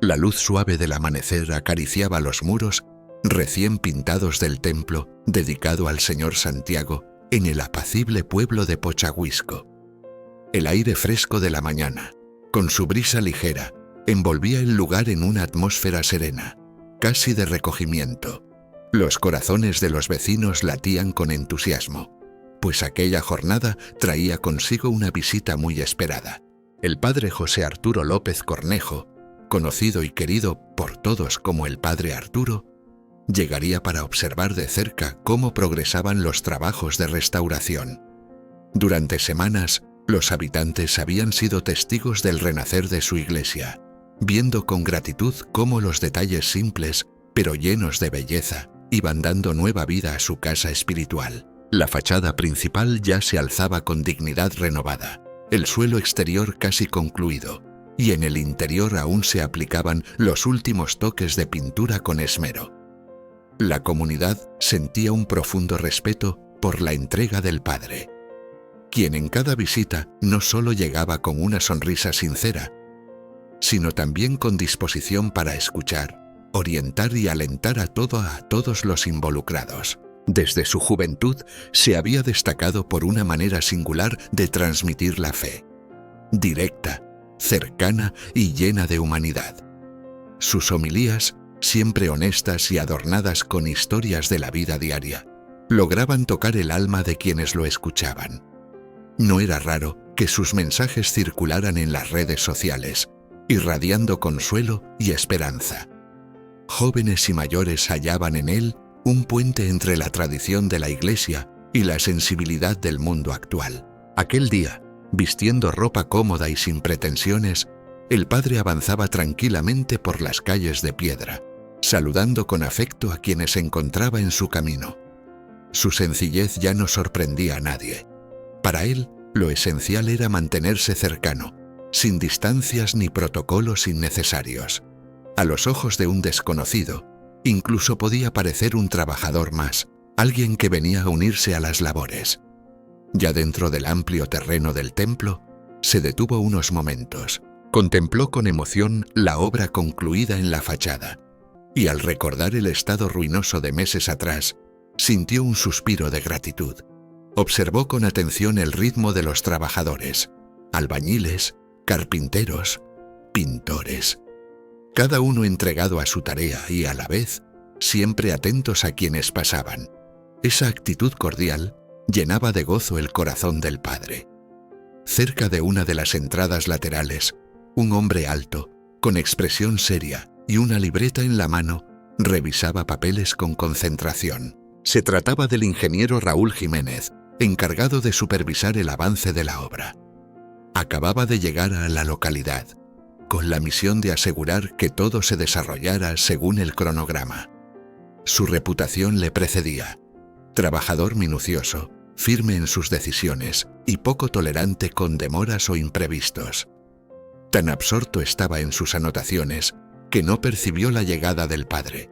La luz suave del amanecer acariciaba los muros recién pintados del templo dedicado al Señor Santiago en el apacible pueblo de Pochahuisco. El aire fresco de la mañana, con su brisa ligera, envolvía el lugar en una atmósfera serena, casi de recogimiento. Los corazones de los vecinos latían con entusiasmo, pues aquella jornada traía consigo una visita muy esperada. El padre José Arturo López Cornejo, conocido y querido por todos como el padre Arturo, llegaría para observar de cerca cómo progresaban los trabajos de restauración. Durante semanas, los habitantes habían sido testigos del renacer de su iglesia, viendo con gratitud cómo los detalles simples, pero llenos de belleza, iban dando nueva vida a su casa espiritual. La fachada principal ya se alzaba con dignidad renovada, el suelo exterior casi concluido, y en el interior aún se aplicaban los últimos toques de pintura con esmero. La comunidad sentía un profundo respeto por la entrega del padre, quien en cada visita no solo llegaba con una sonrisa sincera, sino también con disposición para escuchar, orientar y alentar a todos los involucrados. Desde su juventud se había destacado por una manera singular de transmitir la fe, directa, cercana y llena de humanidad. Sus homilías, siempre honestas y adornadas con historias de la vida diaria, lograban tocar el alma de quienes lo escuchaban. No era raro que sus mensajes circularan en las redes sociales, irradiando consuelo y esperanza. Jóvenes y mayores hallaban en él un puente entre la tradición de la Iglesia y la sensibilidad del mundo actual. Aquel día, vistiendo ropa cómoda y sin pretensiones, el padre avanzaba tranquilamente por las calles de piedra, saludando con afecto a quienes se encontraba en su camino. Su sencillez ya no sorprendía a nadie. Para él, lo esencial era mantenerse cercano, sin distancias ni protocolos innecesarios. A los ojos de un desconocido, incluso podía parecer un trabajador más, alguien que venía a unirse a las labores. Ya dentro del amplio terreno del templo, se detuvo unos momentos. Contempló con emoción la obra concluida en la fachada, y al recordar el estado ruinoso de meses atrás, sintió un suspiro de gratitud. Observó con atención el ritmo de los trabajadores, albañiles, carpinteros, pintores, cada uno entregado a su tarea y a la vez, siempre atentos a quienes pasaban. Esa actitud cordial llenaba de gozo el corazón del padre. Cerca de una de las entradas laterales, un hombre alto, con expresión seria y una libreta en la mano, revisaba papeles con concentración. Se trataba del ingeniero Raúl Jiménez, encargado de supervisar el avance de la obra. Acababa de llegar a la localidad, con la misión de asegurar que todo se desarrollara según el cronograma. Su reputación le precedía: trabajador minucioso, firme en sus decisiones y poco tolerante con demoras o imprevistos. Tan absorto estaba en sus anotaciones que no percibió la llegada del padre,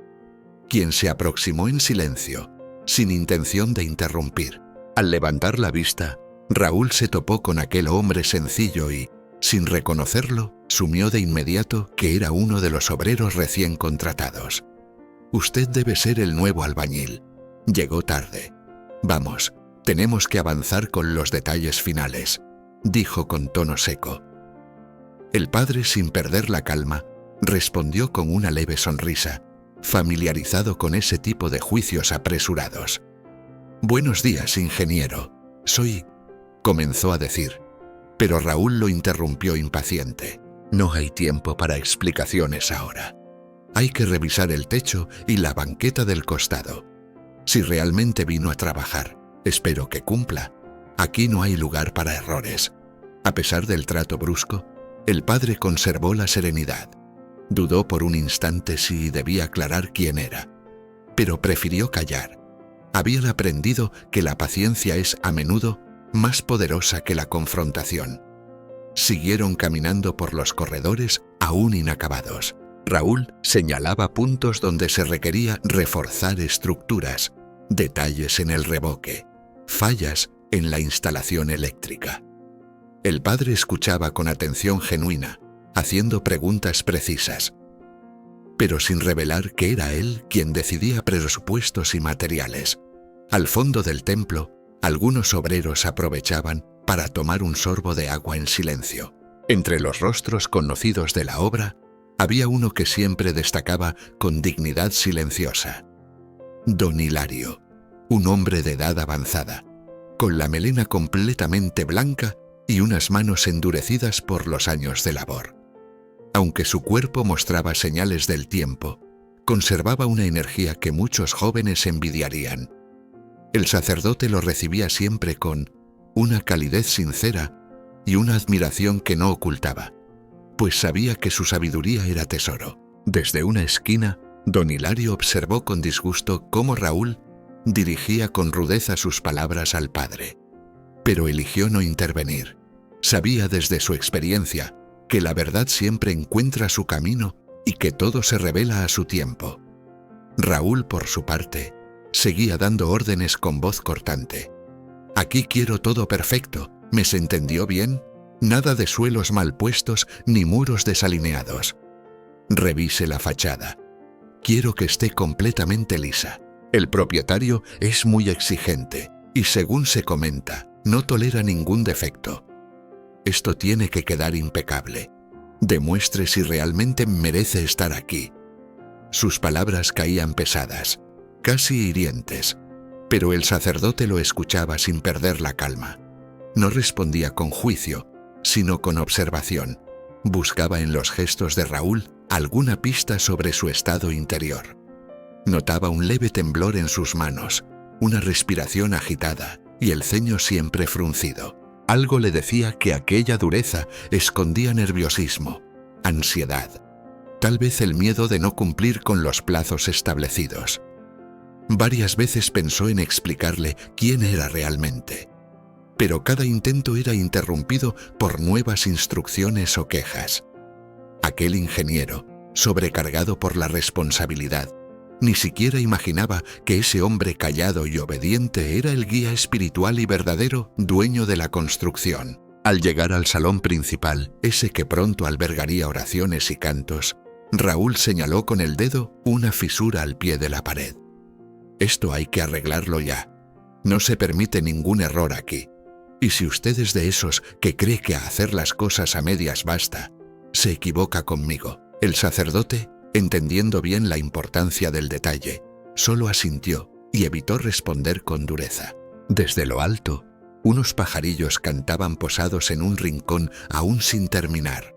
quien se aproximó en silencio, sin intención de interrumpir. Al levantar la vista, Raúl se topó con aquel hombre sencillo y, sin reconocerlo, sumió de inmediato que era uno de los obreros recién contratados. «Usted debe ser el nuevo albañil. Llegó tarde. Vamos, tenemos que avanzar con los detalles finales», dijo con tono seco. El padre, sin perder la calma, respondió con una leve sonrisa, familiarizado con ese tipo de juicios apresurados. «Buenos días, ingeniero. Soy…», comenzó a decir, pero Raúl lo interrumpió impaciente. «No hay tiempo para explicaciones ahora. Hay que revisar el techo y la banqueta del costado. Si realmente vino a trabajar, espero que cumpla. Aquí no hay lugar para errores». A pesar del trato brusco, el padre conservó la serenidad. Dudó por un instante si debía aclarar quién era, pero prefirió callar. Habían aprendido que la paciencia es a menudo más poderosa que la confrontación. Siguieron caminando por los corredores aún inacabados. Raúl señalaba puntos donde se requería reforzar estructuras, detalles en el revoque, fallas en la instalación eléctrica. El padre escuchaba con atención genuina, haciendo preguntas precisas, pero sin revelar que era él quien decidía presupuestos y materiales. Al fondo del templo, algunos obreros aprovechaban para tomar un sorbo de agua en silencio. Entre los rostros conocidos de la obra, había uno que siempre destacaba con dignidad silenciosa. Don Hilario, un hombre de edad avanzada, con la melena completamente blanca y unas manos endurecidas por los años de labor. Aunque su cuerpo mostraba señales del tiempo, conservaba una energía que muchos jóvenes envidiarían. El sacerdote lo recibía siempre con una calidez sincera y una admiración que no ocultaba, pues sabía que su sabiduría era tesoro. Desde una esquina, don Hilario observó con disgusto cómo Raúl dirigía con rudeza sus palabras al padre. Pero eligió no intervenir. Sabía desde su experiencia que la verdad siempre encuentra su camino y que todo se revela a su tiempo. Raúl, por su parte, seguía dando órdenes con voz cortante. «Aquí quiero todo perfecto, ¿me se entendió bien? Nada de suelos mal puestos ni muros desalineados. Revise la fachada. Quiero que esté completamente lisa. El propietario es muy exigente y, según se comenta, no tolera ningún defecto. Esto tiene que quedar impecable. Demuestre si realmente merece estar aquí». Sus palabras caían pesadas, casi hirientes, pero el sacerdote lo escuchaba sin perder la calma. No respondía con juicio, sino con observación. Buscaba en los gestos de Raúl alguna pista sobre su estado interior. Notaba un leve temblor en sus manos, una respiración agitada y el ceño siempre fruncido. Algo le decía que aquella dureza escondía nerviosismo, ansiedad, tal vez el miedo de no cumplir con los plazos establecidos. Varias veces pensó en explicarle quién era realmente, pero cada intento era interrumpido por nuevas instrucciones o quejas. Aquel ingeniero, sobrecargado por la responsabilidad, ni siquiera imaginaba que ese hombre callado y obediente era el guía espiritual y verdadero dueño de la construcción. Al llegar al salón principal, ese que pronto albergaría oraciones y cantos, Raúl señaló con el dedo una fisura al pie de la pared. «Esto hay que arreglarlo ya. No se permite ningún error aquí. Y si usted es de esos que cree que a hacer las cosas a medias basta, se equivoca conmigo». El sacerdote, entendiendo bien la importancia del detalle, solo asintió y evitó responder con dureza. Desde lo alto, unos pajarillos cantaban posados en un rincón aún sin terminar,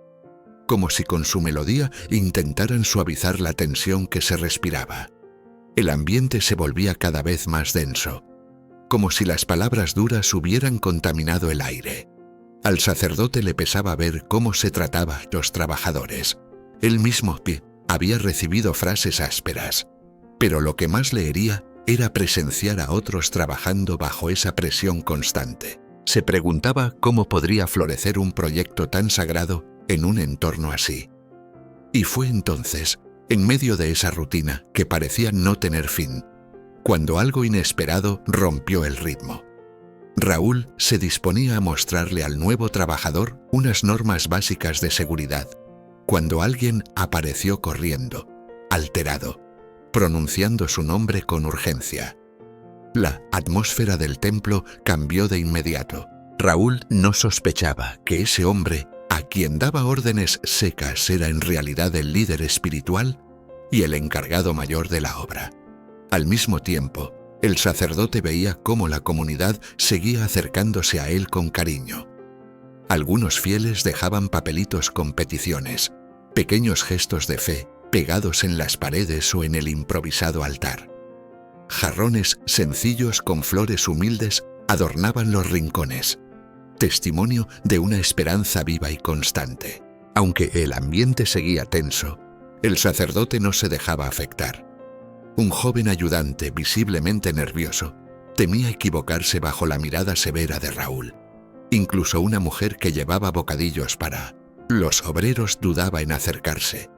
como si con su melodía intentaran suavizar la tensión que se respiraba. El ambiente se volvía cada vez más denso, como si las palabras duras hubieran contaminado el aire. Al sacerdote le pesaba ver cómo se trataba a los trabajadores. Él mismo había recibido frases ásperas, pero lo que más le hería era presenciar a otros trabajando bajo esa presión constante. Se preguntaba cómo podría florecer un proyecto tan sagrado en un entorno así. Y fue entonces, en medio de esa rutina que parecía no tener fin, cuando algo inesperado rompió el ritmo. Raúl se disponía a mostrarle al nuevo trabajador unas normas básicas de seguridad, cuando alguien apareció corriendo, alterado, pronunciando su nombre con urgencia. La atmósfera del templo cambió de inmediato. Raúl no sospechaba que ese hombre, a quien daba órdenes secas, era en realidad el líder espiritual y el encargado mayor de la obra. Al mismo tiempo, el sacerdote veía cómo la comunidad seguía acercándose a él con cariño. Algunos fieles dejaban papelitos con peticiones, pequeños gestos de fe pegados en las paredes o en el improvisado altar. Jarrones sencillos con flores humildes adornaban los rincones, testimonio de una esperanza viva y constante. Aunque el ambiente seguía tenso, el sacerdote no se dejaba afectar. Un joven ayudante, visiblemente nervioso, temía equivocarse bajo la mirada severa de Raúl. Incluso una mujer que llevaba bocadillos para los obreros dudaba en acercarse,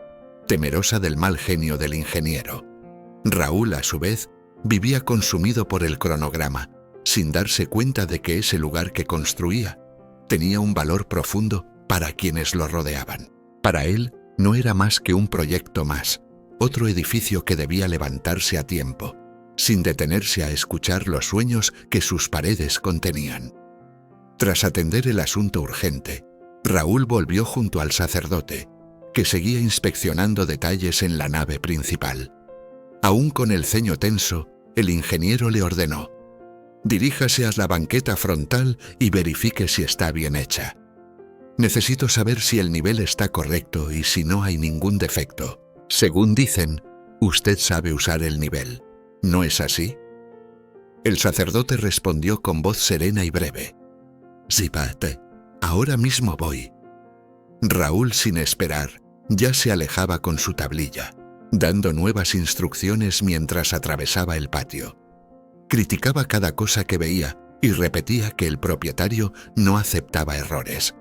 temerosa del mal genio del ingeniero. Raúl, a su vez, vivía consumido por el cronograma, sin darse cuenta de que ese lugar que construía tenía un valor profundo para quienes lo rodeaban. Para él no era más que un proyecto más, otro edificio que debía levantarse a tiempo, sin detenerse a escuchar los sueños que sus paredes contenían. Tras atender el asunto urgente, Raúl volvió junto al sacerdote, que seguía inspeccionando detalles en la nave principal. Aún con el ceño tenso, el ingeniero le ordenó: «Diríjase a la banqueta frontal y verifique si está bien hecha. Necesito saber si el nivel está correcto y si no hay ningún defecto. Según dicen, usted sabe usar el nivel, ¿no es así?». El sacerdote respondió con voz serena y breve: «Sí, padre, ahora mismo voy». Raúl, sin esperar, ya se alejaba con su tablilla, dando nuevas instrucciones mientras atravesaba el patio. Criticaba cada cosa que veía y repetía que el propietario no aceptaba errores.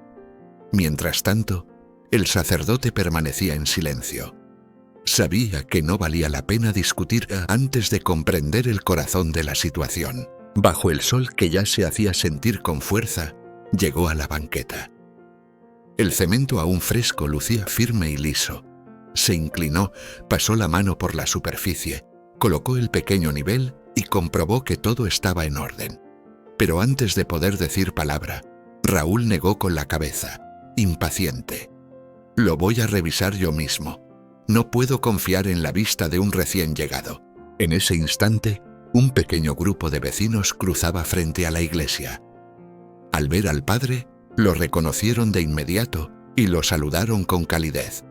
Mientras tanto, el sacerdote permanecía en silencio. Sabía que no valía la pena discutir antes de comprender el corazón de la situación. Bajo el sol que ya se hacía sentir con fuerza, llegó a la banqueta. El cemento aún fresco lucía firme y liso. Se inclinó, pasó la mano por la superficie, colocó el pequeño nivel y comprobó que todo estaba en orden. Pero antes de poder decir palabra, Raúl negó con la cabeza, impaciente: «Lo voy a revisar yo mismo. No puedo confiar en la vista de un recién llegado». En ese instante, un pequeño grupo de vecinos cruzaba frente a la iglesia. Al ver al padre, lo reconocieron de inmediato y lo saludaron con calidez.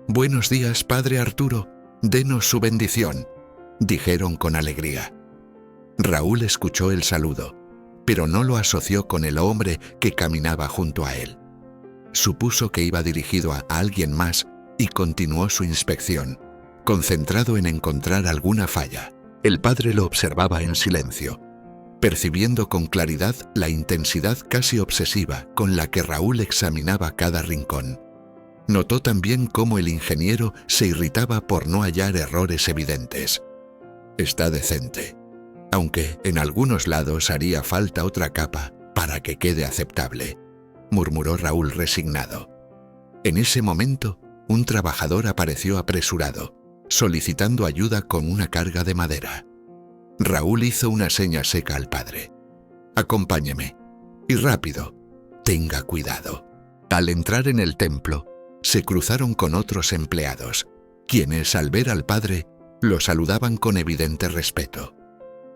«Buenos días, padre Arturo, denos su bendición», dijeron con alegría. Raúl escuchó el saludo, pero no lo asoció con el hombre que caminaba junto a él. Supuso que iba dirigido a alguien más y continuó su inspección, concentrado en encontrar alguna falla. El padre lo observaba en silencio, percibiendo con claridad la intensidad casi obsesiva con la que Raúl examinaba cada rincón. Notó también cómo el ingeniero se irritaba por no hallar errores evidentes. «Está decente, aunque en algunos lados haría falta otra capa para que quede aceptable», murmuró Raúl resignado. En ese momento, un trabajador apareció apresurado, solicitando ayuda con una carga de madera. Raúl hizo una seña seca al padre: «Acompáñeme, y rápido, tenga cuidado». Al entrar en el templo, se cruzaron con otros empleados, quienes, al ver al padre, lo saludaban con evidente respeto.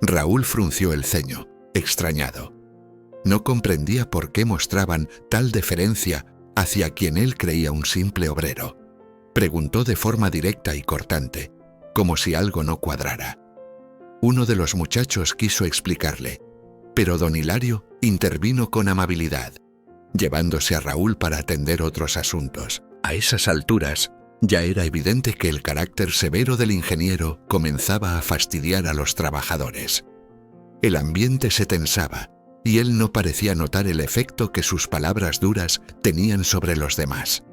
Raúl frunció el ceño, extrañado. No comprendía por qué mostraban tal deferencia hacia quien él creía un simple obrero. Preguntó de forma directa y cortante, como si algo no cuadrara. Uno de los muchachos quiso explicarle, pero don Hilario intervino con amabilidad, llevándose a Raúl para atender otros asuntos. A esas alturas, ya era evidente que el carácter severo del ingeniero comenzaba a fastidiar a los trabajadores. El ambiente se tensaba, y él no parecía notar el efecto que sus palabras duras tenían sobre los demás.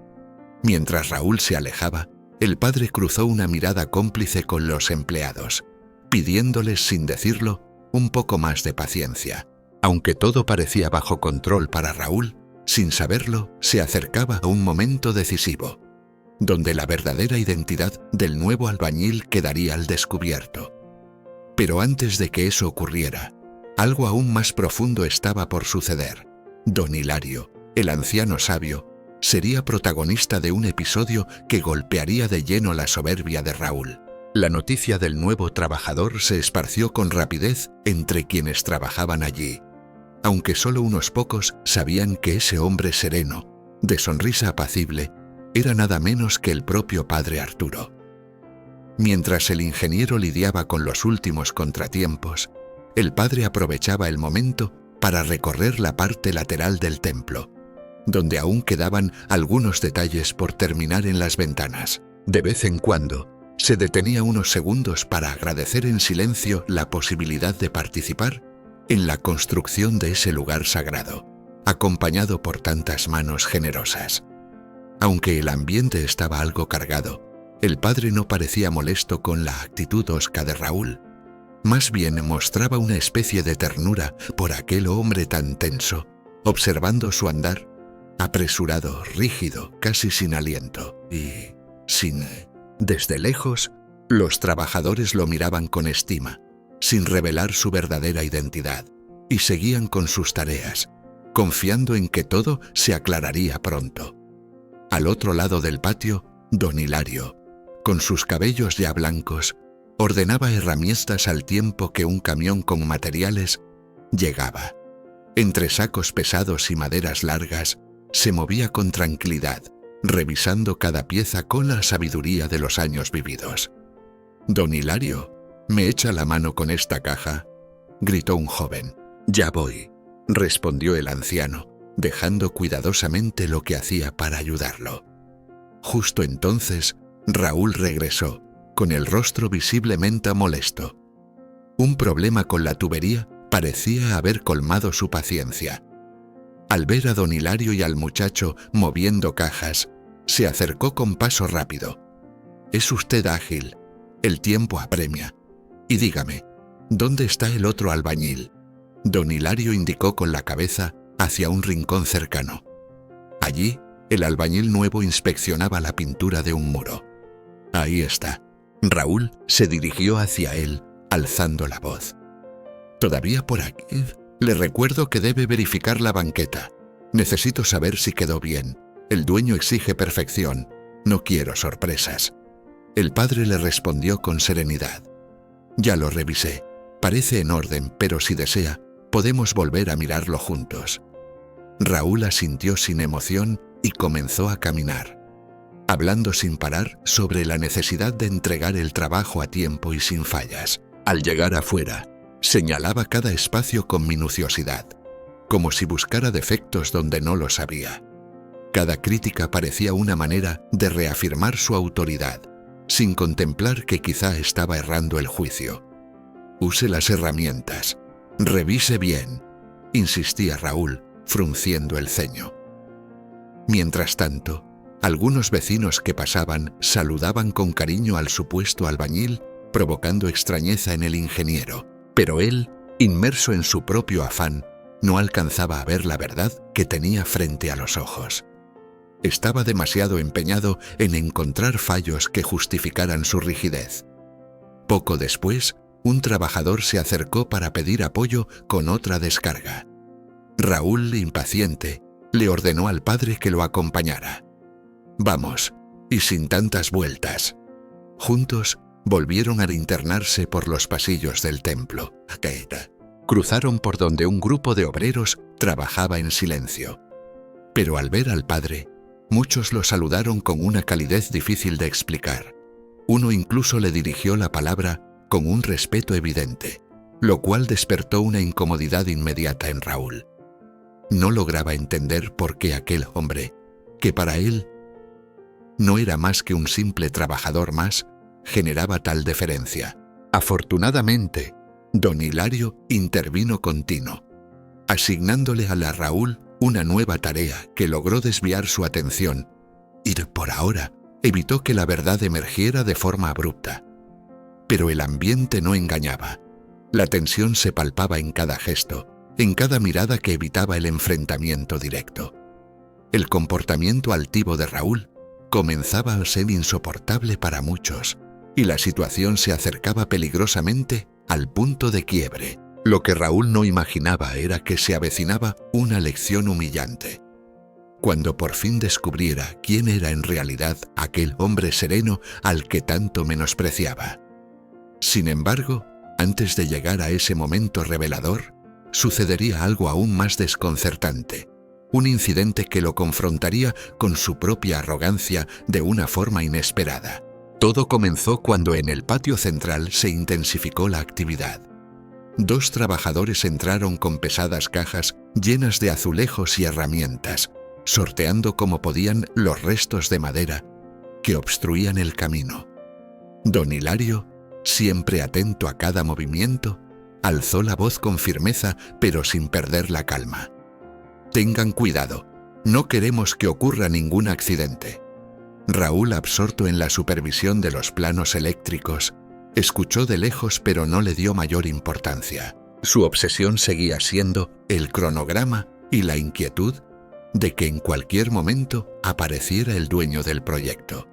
Mientras Raúl se alejaba, el padre cruzó una mirada cómplice con los empleados, pidiéndoles, sin decirlo, un poco más de paciencia. Aunque todo parecía bajo control para Raúl, sin saberlo, se acercaba a un momento decisivo, donde la verdadera identidad del nuevo albañil quedaría al descubierto. Pero antes de que eso ocurriera, algo aún más profundo estaba por suceder. Don Hilario, el anciano sabio, sería protagonista de un episodio que golpearía de lleno la soberbia de Raúl. La noticia del nuevo trabajador se esparció con rapidez entre quienes trabajaban allí, aunque solo unos pocos sabían que ese hombre sereno, de sonrisa apacible, era nada menos que el propio padre Arturo. Mientras el ingeniero lidiaba con los últimos contratiempos, el padre aprovechaba el momento para recorrer la parte lateral del templo, donde aún quedaban algunos detalles por terminar en las ventanas. De vez en cuando, se detenía unos segundos para agradecer en silencio la posibilidad de participar en la construcción de ese lugar sagrado, acompañado por tantas manos generosas. Aunque el ambiente estaba algo cargado, el padre no parecía molesto con la actitud hosca de Raúl. Más bien mostraba una especie de ternura por aquel hombre tan tenso, observando su andar, apresurado, rígido, casi sin aliento y sin Desde lejos, los trabajadores lo miraban con estima, sin revelar su verdadera identidad, y seguían con sus tareas, confiando en que todo se aclararía pronto. Al otro lado del patio, don Hilario, con sus cabellos ya blancos, ordenaba herramientas al tiempo que un camión con materiales llegaba. Entre sacos pesados y maderas largas, se movía con tranquilidad, revisando cada pieza con la sabiduría de los años vividos. «Don Hilario, ¿me echa la mano con esta caja?», gritó un joven. «Ya voy», respondió el anciano, dejando cuidadosamente lo que hacía para ayudarlo. Justo entonces, Raúl regresó, con el rostro visiblemente molesto. Un problema con la tubería parecía haber colmado su paciencia. Al ver a don Hilario y al muchacho moviendo cajas, se acercó con paso rápido. «Es usted ágil, el tiempo apremia. Y dígame, ¿dónde está el otro albañil?». Don Hilario indicó con la cabeza hacia un rincón cercano. Allí, el albañil nuevo inspeccionaba la pintura de un muro. «Ahí está». Raúl se dirigió hacia él, alzando la voz. «¿Todavía por aquí? Le recuerdo que debe verificar la banqueta. Necesito saber si quedó bien. El dueño exige perfección. No quiero sorpresas». El padre le respondió con serenidad. «Ya lo revisé. Parece en orden, pero si desea, podemos volver a mirarlo juntos». Raúl asintió sin emoción y comenzó a caminar, hablando sin parar sobre la necesidad de entregar el trabajo a tiempo y sin fallas. Al llegar afuera, señalaba cada espacio con minuciosidad, como si buscara defectos donde no los había. Cada crítica parecía una manera de reafirmar su autoridad, sin contemplar que quizá estaba errando el juicio. «Use las herramientas, revise bien», insistía Raúl, frunciendo el ceño. Mientras tanto, algunos vecinos que pasaban saludaban con cariño al supuesto albañil, provocando extrañeza en el ingeniero, pero él, inmerso en su propio afán, no alcanzaba a ver la verdad que tenía frente a los ojos. Estaba demasiado empeñado en encontrar fallos que justificaran su rigidez. Poco después, un trabajador se acercó para pedir apoyo con otra descarga. Raúl, impaciente, le ordenó al padre que lo acompañara. «Vamos, y sin tantas vueltas». Juntos volvieron a internarse por los pasillos del templo. Cruzaron por donde un grupo de obreros trabajaba en silencio. Pero al ver al padre, muchos lo saludaron con una calidez difícil de explicar. Uno incluso le dirigió la palabra con un respeto evidente, lo cual despertó una incomodidad inmediata en Raúl. No lograba entender por qué aquel hombre, que para él no era más que un simple trabajador más, generaba tal deferencia. Afortunadamente, don Hilario intervino continuo, asignándole a la Raúl una nueva tarea que logró desviar su atención y, por ahora, evitó que la verdad emergiera de forma abrupta. Pero el ambiente no engañaba. La tensión se palpaba en cada gesto, en cada mirada que evitaba el enfrentamiento directo. El comportamiento altivo de Raúl comenzaba a ser insoportable para muchos, y la situación se acercaba peligrosamente al punto de quiebre. Lo que Raúl no imaginaba era que se avecinaba una lección humillante. Cuando por fin descubriera quién era en realidad aquel hombre sereno al que tanto menospreciaba. Sin embargo, antes de llegar a ese momento revelador, sucedería algo aún más desconcertante, un incidente que lo confrontaría con su propia arrogancia de una forma inesperada. Todo comenzó cuando en el patio central se intensificó la actividad. Dos trabajadores entraron con pesadas cajas llenas de azulejos y herramientas, sorteando como podían los restos de madera que obstruían el camino. Don Hilario, siempre atento a cada movimiento, alzó la voz con firmeza pero sin perder la calma. «Tengan cuidado, no queremos que ocurra ningún accidente». Raúl, absorto en la supervisión de los planos eléctricos, escuchó de lejos pero no le dio mayor importancia. Su obsesión seguía siendo el cronograma y la inquietud de que en cualquier momento apareciera el dueño del proyecto.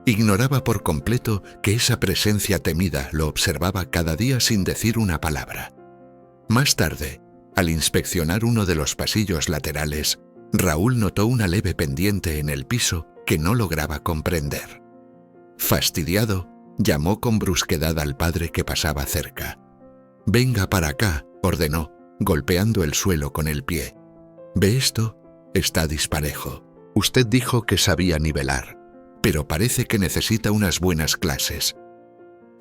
Ignoraba por completo que esa presencia temida lo observaba cada día sin decir una palabra. Más tarde, al inspeccionar uno de los pasillos laterales, Raúl notó una leve pendiente en el piso que no lograba comprender. Fastidiado, llamó con brusquedad al padre que pasaba cerca. «Venga para acá», ordenó, golpeando el suelo con el pie. «¿Ve esto? Está disparejo. Usted dijo que sabía nivelar, pero parece que necesita unas buenas clases».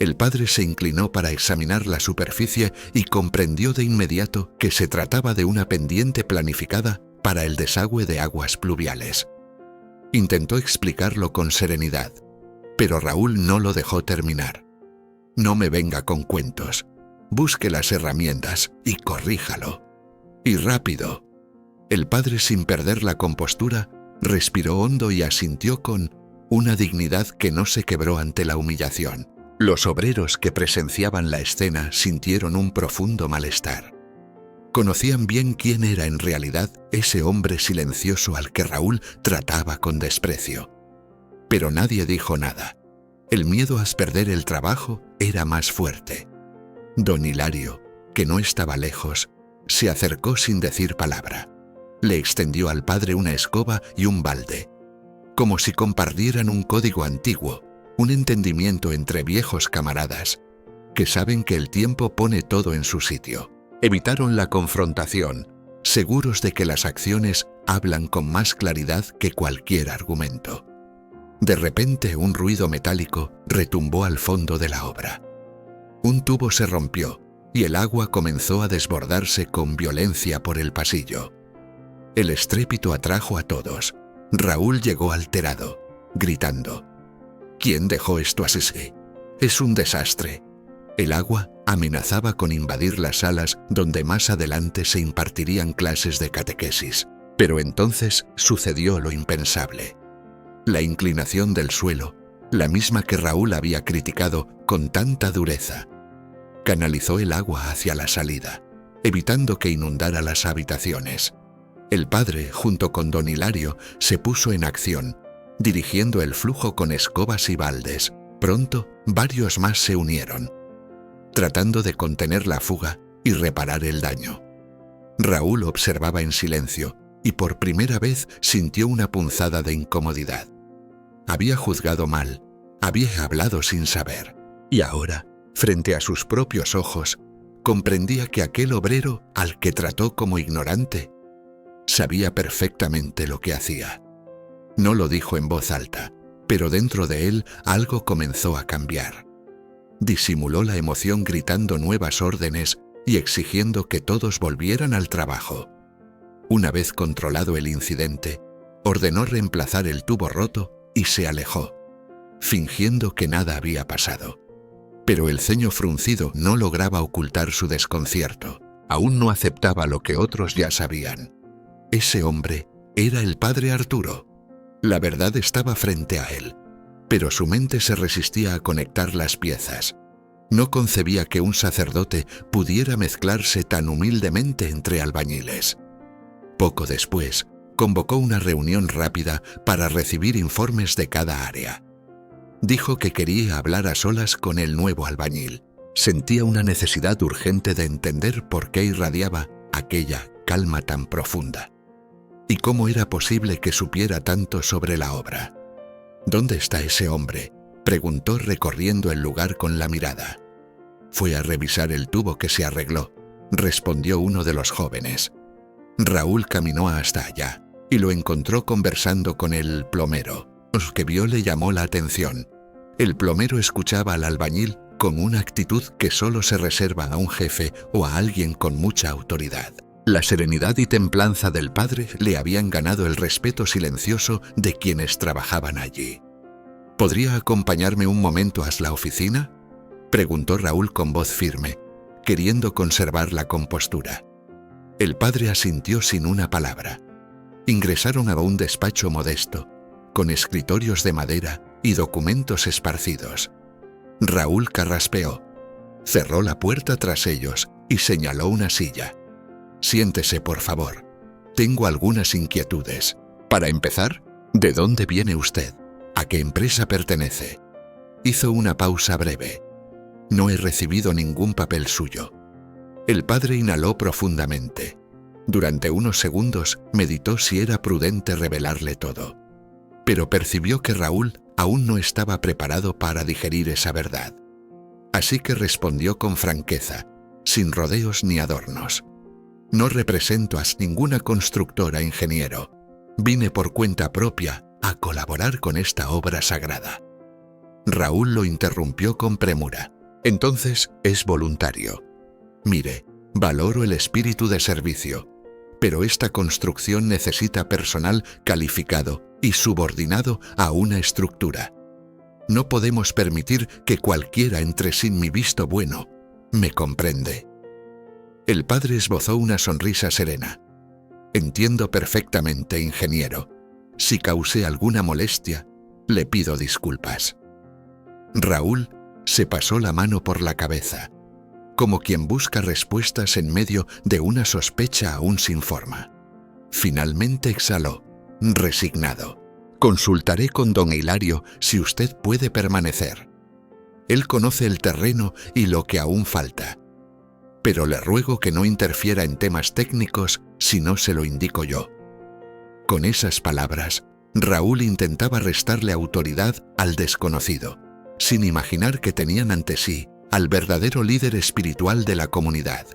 El padre se inclinó para examinar la superficie y comprendió de inmediato que se trataba de una pendiente planificada para el desagüe de aguas pluviales. Intentó explicarlo con serenidad, pero Raúl no lo dejó terminar. «No me venga con cuentos. Busque las herramientas y corríjalo. Y rápido». El padre, sin perder la compostura, respiró hondo y asintió con una dignidad que no se quebró ante la humillación. Los obreros que presenciaban la escena sintieron un profundo malestar. Conocían bien quién era en realidad ese hombre silencioso al que Raúl trataba con desprecio. Pero nadie dijo nada. El miedo a perder el trabajo era más fuerte. Don Hilario, que no estaba lejos, se acercó sin decir palabra. Le extendió al padre una escoba y un balde, como si compartieran un código antiguo, un entendimiento entre viejos camaradas, que saben que el tiempo pone todo en su sitio. Evitaron la confrontación, seguros de que las acciones hablan con más claridad que cualquier argumento. De repente, un ruido metálico retumbó al fondo de la obra. Un tubo se rompió y el agua comenzó a desbordarse con violencia por el pasillo. El estrépito atrajo a todos. Raúl llegó alterado, gritando: «¿Quién dejó esto así? Es un desastre». El agua amenazaba con invadir las salas donde más adelante se impartirían clases de catequesis. Pero entonces sucedió lo impensable. La inclinación del suelo, la misma que Raúl había criticado con tanta dureza, canalizó el agua hacia la salida, evitando que inundara las habitaciones. El padre, junto con don Hilario, se puso en acción, dirigiendo el flujo con escobas y baldes. Pronto, varios más se unieron, tratando de contener la fuga y reparar el daño. Raúl observaba en silencio y por primera vez sintió una punzada de incomodidad. Había juzgado mal, había hablado sin saber, y ahora, frente a sus propios ojos, comprendía que aquel obrero al que trató como ignorante sabía perfectamente lo que hacía. No lo dijo en voz alta, pero dentro de él algo comenzó a cambiar. Disimuló la emoción gritando nuevas órdenes y exigiendo que todos volvieran al trabajo. Una vez controlado el incidente, ordenó reemplazar el tubo roto y se alejó, fingiendo que nada había pasado. Pero el ceño fruncido no lograba ocultar su desconcierto. Aún no aceptaba lo que otros ya sabían. Ese hombre era el padre Arturo. La verdad estaba frente a él, pero su mente se resistía a conectar las piezas. No concebía que un sacerdote pudiera mezclarse tan humildemente entre albañiles. Poco después, convocó una reunión rápida para recibir informes de cada área. Dijo que quería hablar a solas con el nuevo albañil. Sentía una necesidad urgente de entender por qué irradiaba aquella calma tan profunda. ¿Y cómo era posible que supiera tanto sobre la obra? «¿Dónde está ese hombre?», preguntó recorriendo el lugar con la mirada. «Fue a revisar el tubo que se arregló», respondió uno de los jóvenes. Raúl caminó hasta allá y lo encontró conversando con el plomero. Lo que vio le llamó la atención. El plomero escuchaba al albañil con una actitud que solo se reserva a un jefe o a alguien con mucha autoridad. La serenidad y templanza del padre le habían ganado el respeto silencioso de quienes trabajaban allí. «¿Podría acompañarme un momento a la oficina?», preguntó Raúl con voz firme, queriendo conservar la compostura. El padre asintió sin una palabra. Ingresaron a un despacho modesto, con escritorios de madera y documentos esparcidos. Raúl carraspeó, cerró la puerta tras ellos y señaló una silla. «Siéntese, por favor. Tengo algunas inquietudes. Para empezar, ¿de dónde viene usted? ¿A qué empresa pertenece? Hizo una pausa breve. No he recibido ningún papel suyo. El padre inhaló profundamente. Durante unos segundos meditó si era prudente revelarle todo. Pero percibió que Raúl aún no estaba preparado para digerir esa verdad. Así que respondió con franqueza, sin rodeos ni adornos. No represento a ninguna constructora, ingeniero. Vine por cuenta propia a colaborar con esta obra sagrada. Raúl lo interrumpió con premura. Entonces es voluntario. Mire, valoro el espíritu de servicio, pero esta construcción necesita personal calificado y subordinado a una estructura. No podemos permitir que cualquiera entre sin mi visto bueno. ¿Me comprende? El padre esbozó una sonrisa serena. Entiendo perfectamente, ingeniero. Si causé alguna molestia, le pido disculpas. Raúl se pasó la mano por la cabeza, como quien busca respuestas en medio de una sospecha aún sin forma. Finalmente exhaló, resignado. Consultaré con don Hilario si usted puede permanecer. Él conoce el terreno y lo que aún falta. Pero le ruego que no interfiera en temas técnicos si no se lo indico yo. Con esas palabras, Raúl intentaba restarle autoridad al desconocido, sin imaginar que tenían ante sí al verdadero líder espiritual de la comunidad.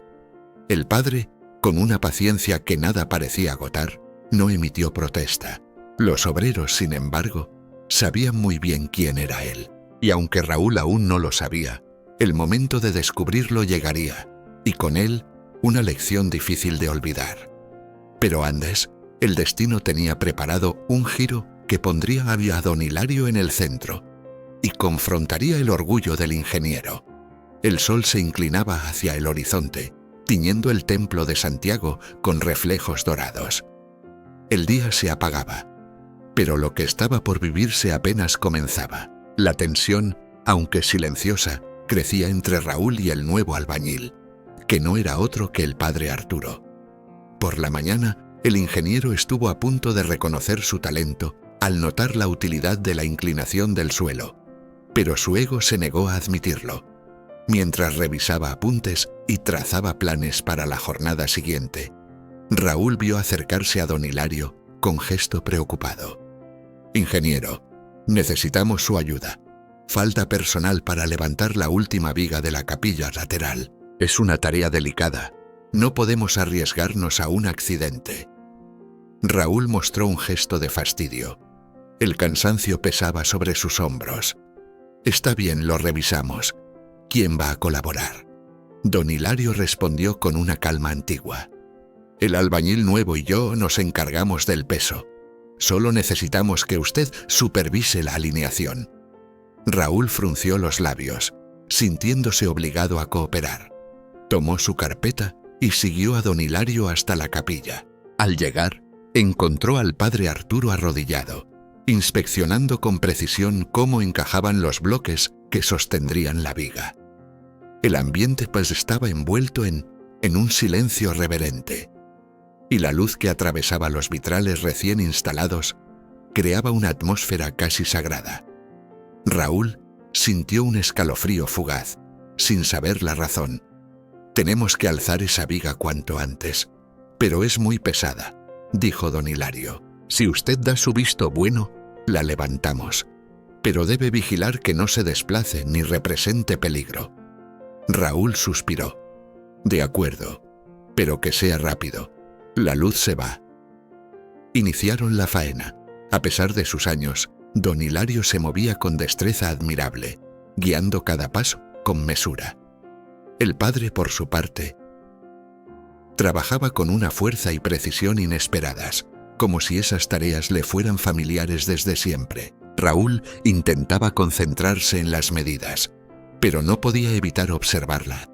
El padre, con una paciencia que nada parecía agotar, no emitió protesta. Los obreros, sin embargo, sabían muy bien quién era él. Y aunque Raúl aún no lo sabía, el momento de descubrirlo llegaría, y con él una lección difícil de olvidar. Pero antes, el destino tenía preparado un giro que pondría a don Hilario en el centro y confrontaría el orgullo del ingeniero. El sol se inclinaba hacia el horizonte, tiñendo el templo de Santiago con reflejos dorados. El día se apagaba, pero lo que estaba por vivirse apenas comenzaba. La tensión, aunque silenciosa, crecía entre Raúl y el nuevo albañil, que no era otro que el padre Arturo. Por la mañana, el ingeniero estuvo a punto de reconocer su talento al notar la utilidad de la inclinación del suelo, pero su ego se negó a admitirlo. Mientras revisaba apuntes y trazaba planes para la jornada siguiente, Raúl vio acercarse a don Hilario con gesto preocupado. «Ingeniero, necesitamos su ayuda. Falta personal para levantar la última viga de la capilla lateral. Es una tarea delicada. No podemos arriesgarnos a un accidente». Raúl mostró un gesto de fastidio. El cansancio pesaba sobre sus hombros. «Está bien, lo revisamos. ¿Quién va a colaborar?». Don Hilario respondió con una calma antigua. «El albañil nuevo y yo nos encargamos del peso. Solo necesitamos que usted supervise la alineación». Raúl frunció los labios, sintiéndose obligado a cooperar. Tomó su carpeta y siguió a don Hilario hasta la capilla. Al llegar, encontró al padre Arturo arrodillado, inspeccionando con precisión cómo encajaban los bloques que sostendrían la viga. El ambiente estaba envuelto en un silencio reverente, y la luz que atravesaba los vitrales recién instalados creaba una atmósfera casi sagrada. Raúl sintió un escalofrío fugaz, sin saber la razón. «Tenemos que alzar esa viga cuanto antes, pero es muy pesada», dijo don Hilario. «Si usted da su visto bueno, la levantamos, pero debe vigilar que no se desplace ni represente peligro». Raúl suspiró. «De acuerdo, pero que sea rápido. La luz se va». Iniciaron la faena. A pesar de sus años, don Hilario se movía con destreza admirable, guiando cada paso con mesura. El padre, por su parte, trabajaba con una fuerza y precisión inesperadas, como si esas tareas le fueran familiares desde siempre. Raúl intentaba concentrarse en las medidas, pero no podía evitar observar la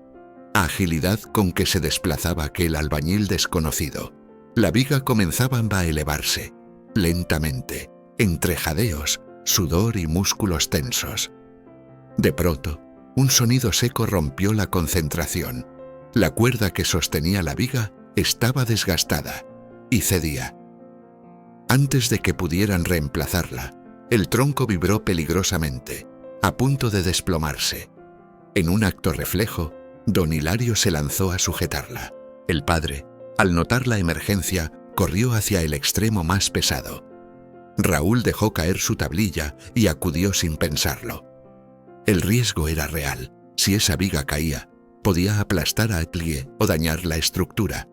agilidad con que se desplazaba aquel albañil desconocido. La viga comenzaba a elevarse, lentamente, entre jadeos, sudor y músculos tensos. De pronto, un sonido seco rompió la concentración. La cuerda que sostenía la viga estaba desgastada y cedía. Antes de que pudieran reemplazarla, El tronco vibró peligrosamente, a punto de desplomarse. En un acto reflejo, don Hilario se lanzó a sujetarla. El padre, al notar la emergencia, corrió hacia el extremo más pesado. Raúl dejó caer su tablilla y acudió sin pensarlo. El riesgo era real. Si esa viga caía, podía aplastar a Atelier o dañar la estructura.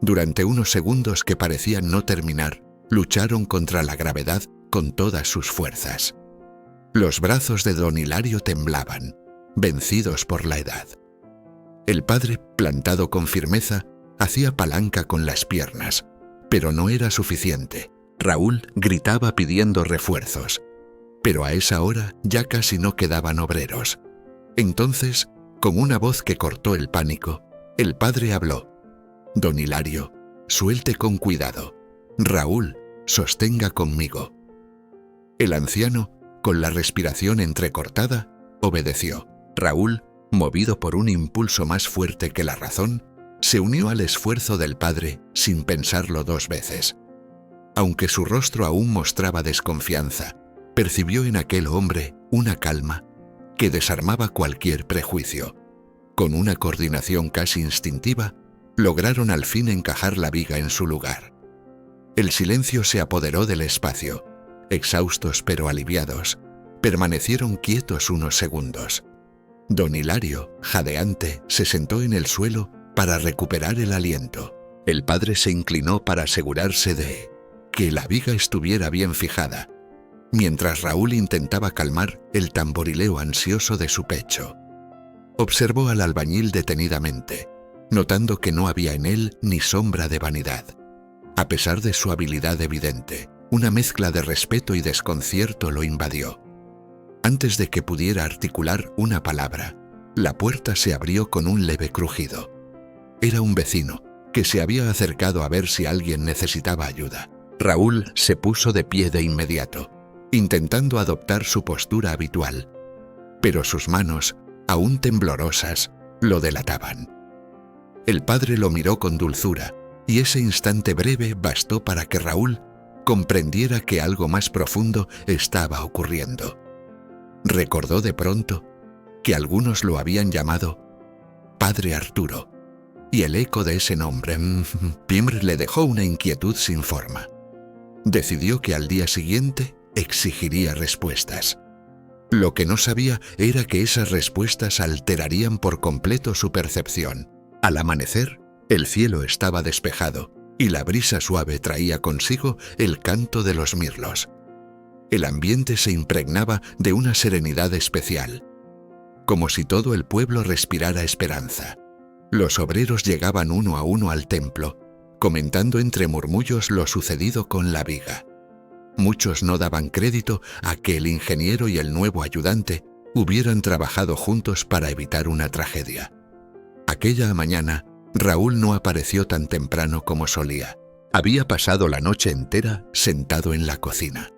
Durante unos segundos que parecían no terminar, lucharon contra la gravedad con todas sus fuerzas. Los brazos de don Hilario temblaban, vencidos por la edad. El padre, plantado con firmeza, hacía palanca con las piernas, pero no era suficiente. Raúl gritaba pidiendo refuerzos, pero a esa hora ya casi no quedaban obreros. Entonces, con una voz que cortó el pánico, el padre habló. Don Hilario, suelte con cuidado. Raúl, sostenga conmigo. El anciano, con la respiración entrecortada, obedeció. Raúl, movido por un impulso más fuerte que la razón, se unió al esfuerzo del padre sin pensarlo dos veces. Aunque su rostro aún mostraba desconfianza, percibió en aquel hombre una calma que desarmaba cualquier prejuicio. Con una coordinación casi instintiva, lograron al fin encajar la viga en su lugar. El silencio se apoderó del espacio. Exhaustos pero aliviados, permanecieron quietos unos segundos. Don Hilario, jadeante, se sentó en el suelo para recuperar el aliento. El padre se inclinó para asegurarse de que la viga estuviera bien fijada, mientras Raúl intentaba calmar el tamborileo ansioso de su pecho. Observó al albañil detenidamente, notando que no había en él ni sombra de vanidad. A pesar de su habilidad evidente, una mezcla de respeto y desconcierto lo invadió. Antes de que pudiera articular una palabra, la puerta se abrió con un leve crujido. Era un vecino, que se había acercado a ver si alguien necesitaba ayuda. Raúl se puso de pie de inmediato, intentando adoptar su postura habitual, pero sus manos, aún temblorosas, lo delataban. El padre lo miró con dulzura, y ese instante breve bastó para que Raúl comprendiera que algo más profundo estaba ocurriendo. Recordó de pronto que algunos lo habían llamado Padre Arturo, y el eco de ese nombre, Pimr, le dejó una inquietud sin forma. Decidió que al día siguiente exigiría respuestas. Lo que no sabía era que esas respuestas alterarían por completo su percepción. Al amanecer, el cielo estaba despejado y la brisa suave traía consigo el canto de los mirlos. El ambiente se impregnaba de una serenidad especial, como si todo el pueblo respirara esperanza. Los obreros llegaban uno a uno al templo, comentando entre murmullos lo sucedido con la viga. Muchos no daban crédito a que el ingeniero y el nuevo ayudante hubieran trabajado juntos para evitar una tragedia. Aquella mañana, Raúl no apareció tan temprano como solía. Había pasado la noche entera sentado en la cocina,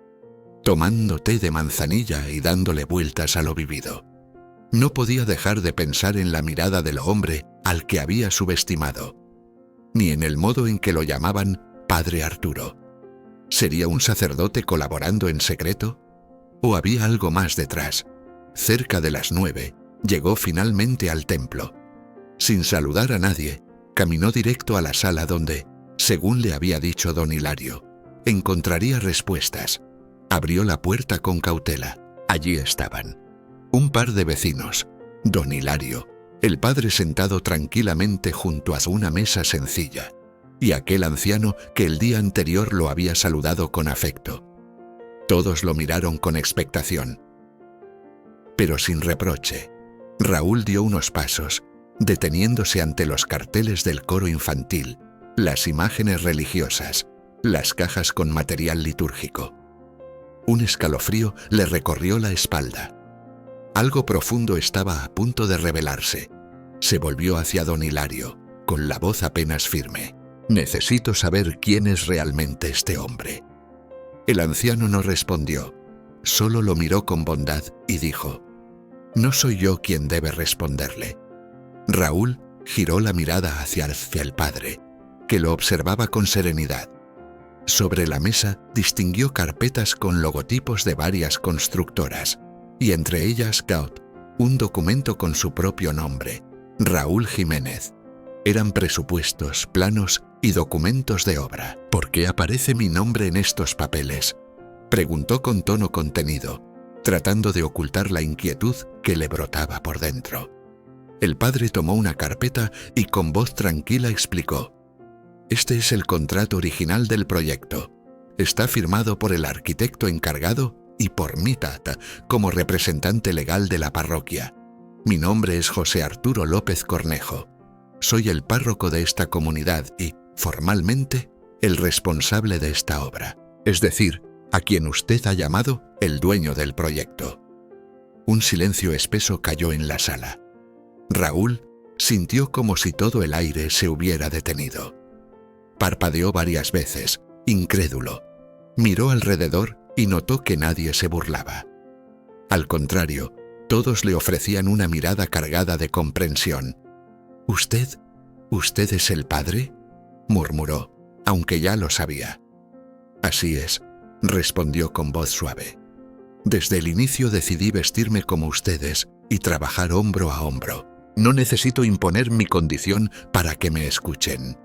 tomando té de manzanilla y dándole vueltas a lo vivido. No podía dejar de pensar en la mirada del hombre al que había subestimado, ni en el modo en que lo llamaban Padre Arturo. ¿Sería un sacerdote colaborando en secreto? ¿O había algo más detrás? Cerca de las 9, llegó finalmente al templo. Sin saludar a nadie, caminó directo a la sala donde, según le había dicho don Hilario, encontraría respuestas. Abrió la puerta con cautela. Allí estaban un par de vecinos, don Hilario, el padre sentado tranquilamente junto a una mesa sencilla, y aquel anciano que el día anterior lo había saludado con afecto. Todos lo miraron con expectación, pero sin reproche. Raúl dio unos pasos, deteniéndose ante los carteles del coro infantil, las imágenes religiosas, las cajas con material litúrgico. Un escalofrío le recorrió la espalda. Algo profundo estaba a punto de revelarse. Se volvió hacia don Hilario, con la voz apenas firme. «Necesito saber quién es realmente este hombre». El anciano no respondió, solo lo miró con bondad y dijo: «No soy yo quien debe responderle». Raúl giró la mirada hacia el padre, que lo observaba con serenidad. Sobre la mesa distinguió carpetas con logotipos de varias constructoras, y entre ellas Gaut, un documento con su propio nombre, Raúl Jiménez. Eran presupuestos, planos y documentos de obra. ¿Por qué aparece mi nombre en estos papeles?, preguntó con tono contenido, tratando de ocultar la inquietud que le brotaba por dentro. El padre tomó una carpeta y con voz tranquila explicó: «Este es el contrato original del proyecto. Está firmado por el arquitecto encargado y por mi tata como representante legal de la parroquia. Mi nombre es José Arturo López Cornejo. Soy el párroco de esta comunidad y, formalmente, el responsable de esta obra. Es decir, a quien usted ha llamado el dueño del proyecto». Un silencio espeso cayó en la sala. Raúl sintió como si todo el aire se hubiera detenido. Parpadeó varias veces, incrédulo. Miró alrededor y notó que nadie se burlaba. Al contrario, todos le ofrecían una mirada cargada de comprensión. «¿Usted es el padre?», murmuró, aunque ya lo sabía. «Así es», respondió con voz suave. «Desde el inicio decidí vestirme como ustedes y trabajar hombro a hombro. No necesito imponer mi condición para que me escuchen.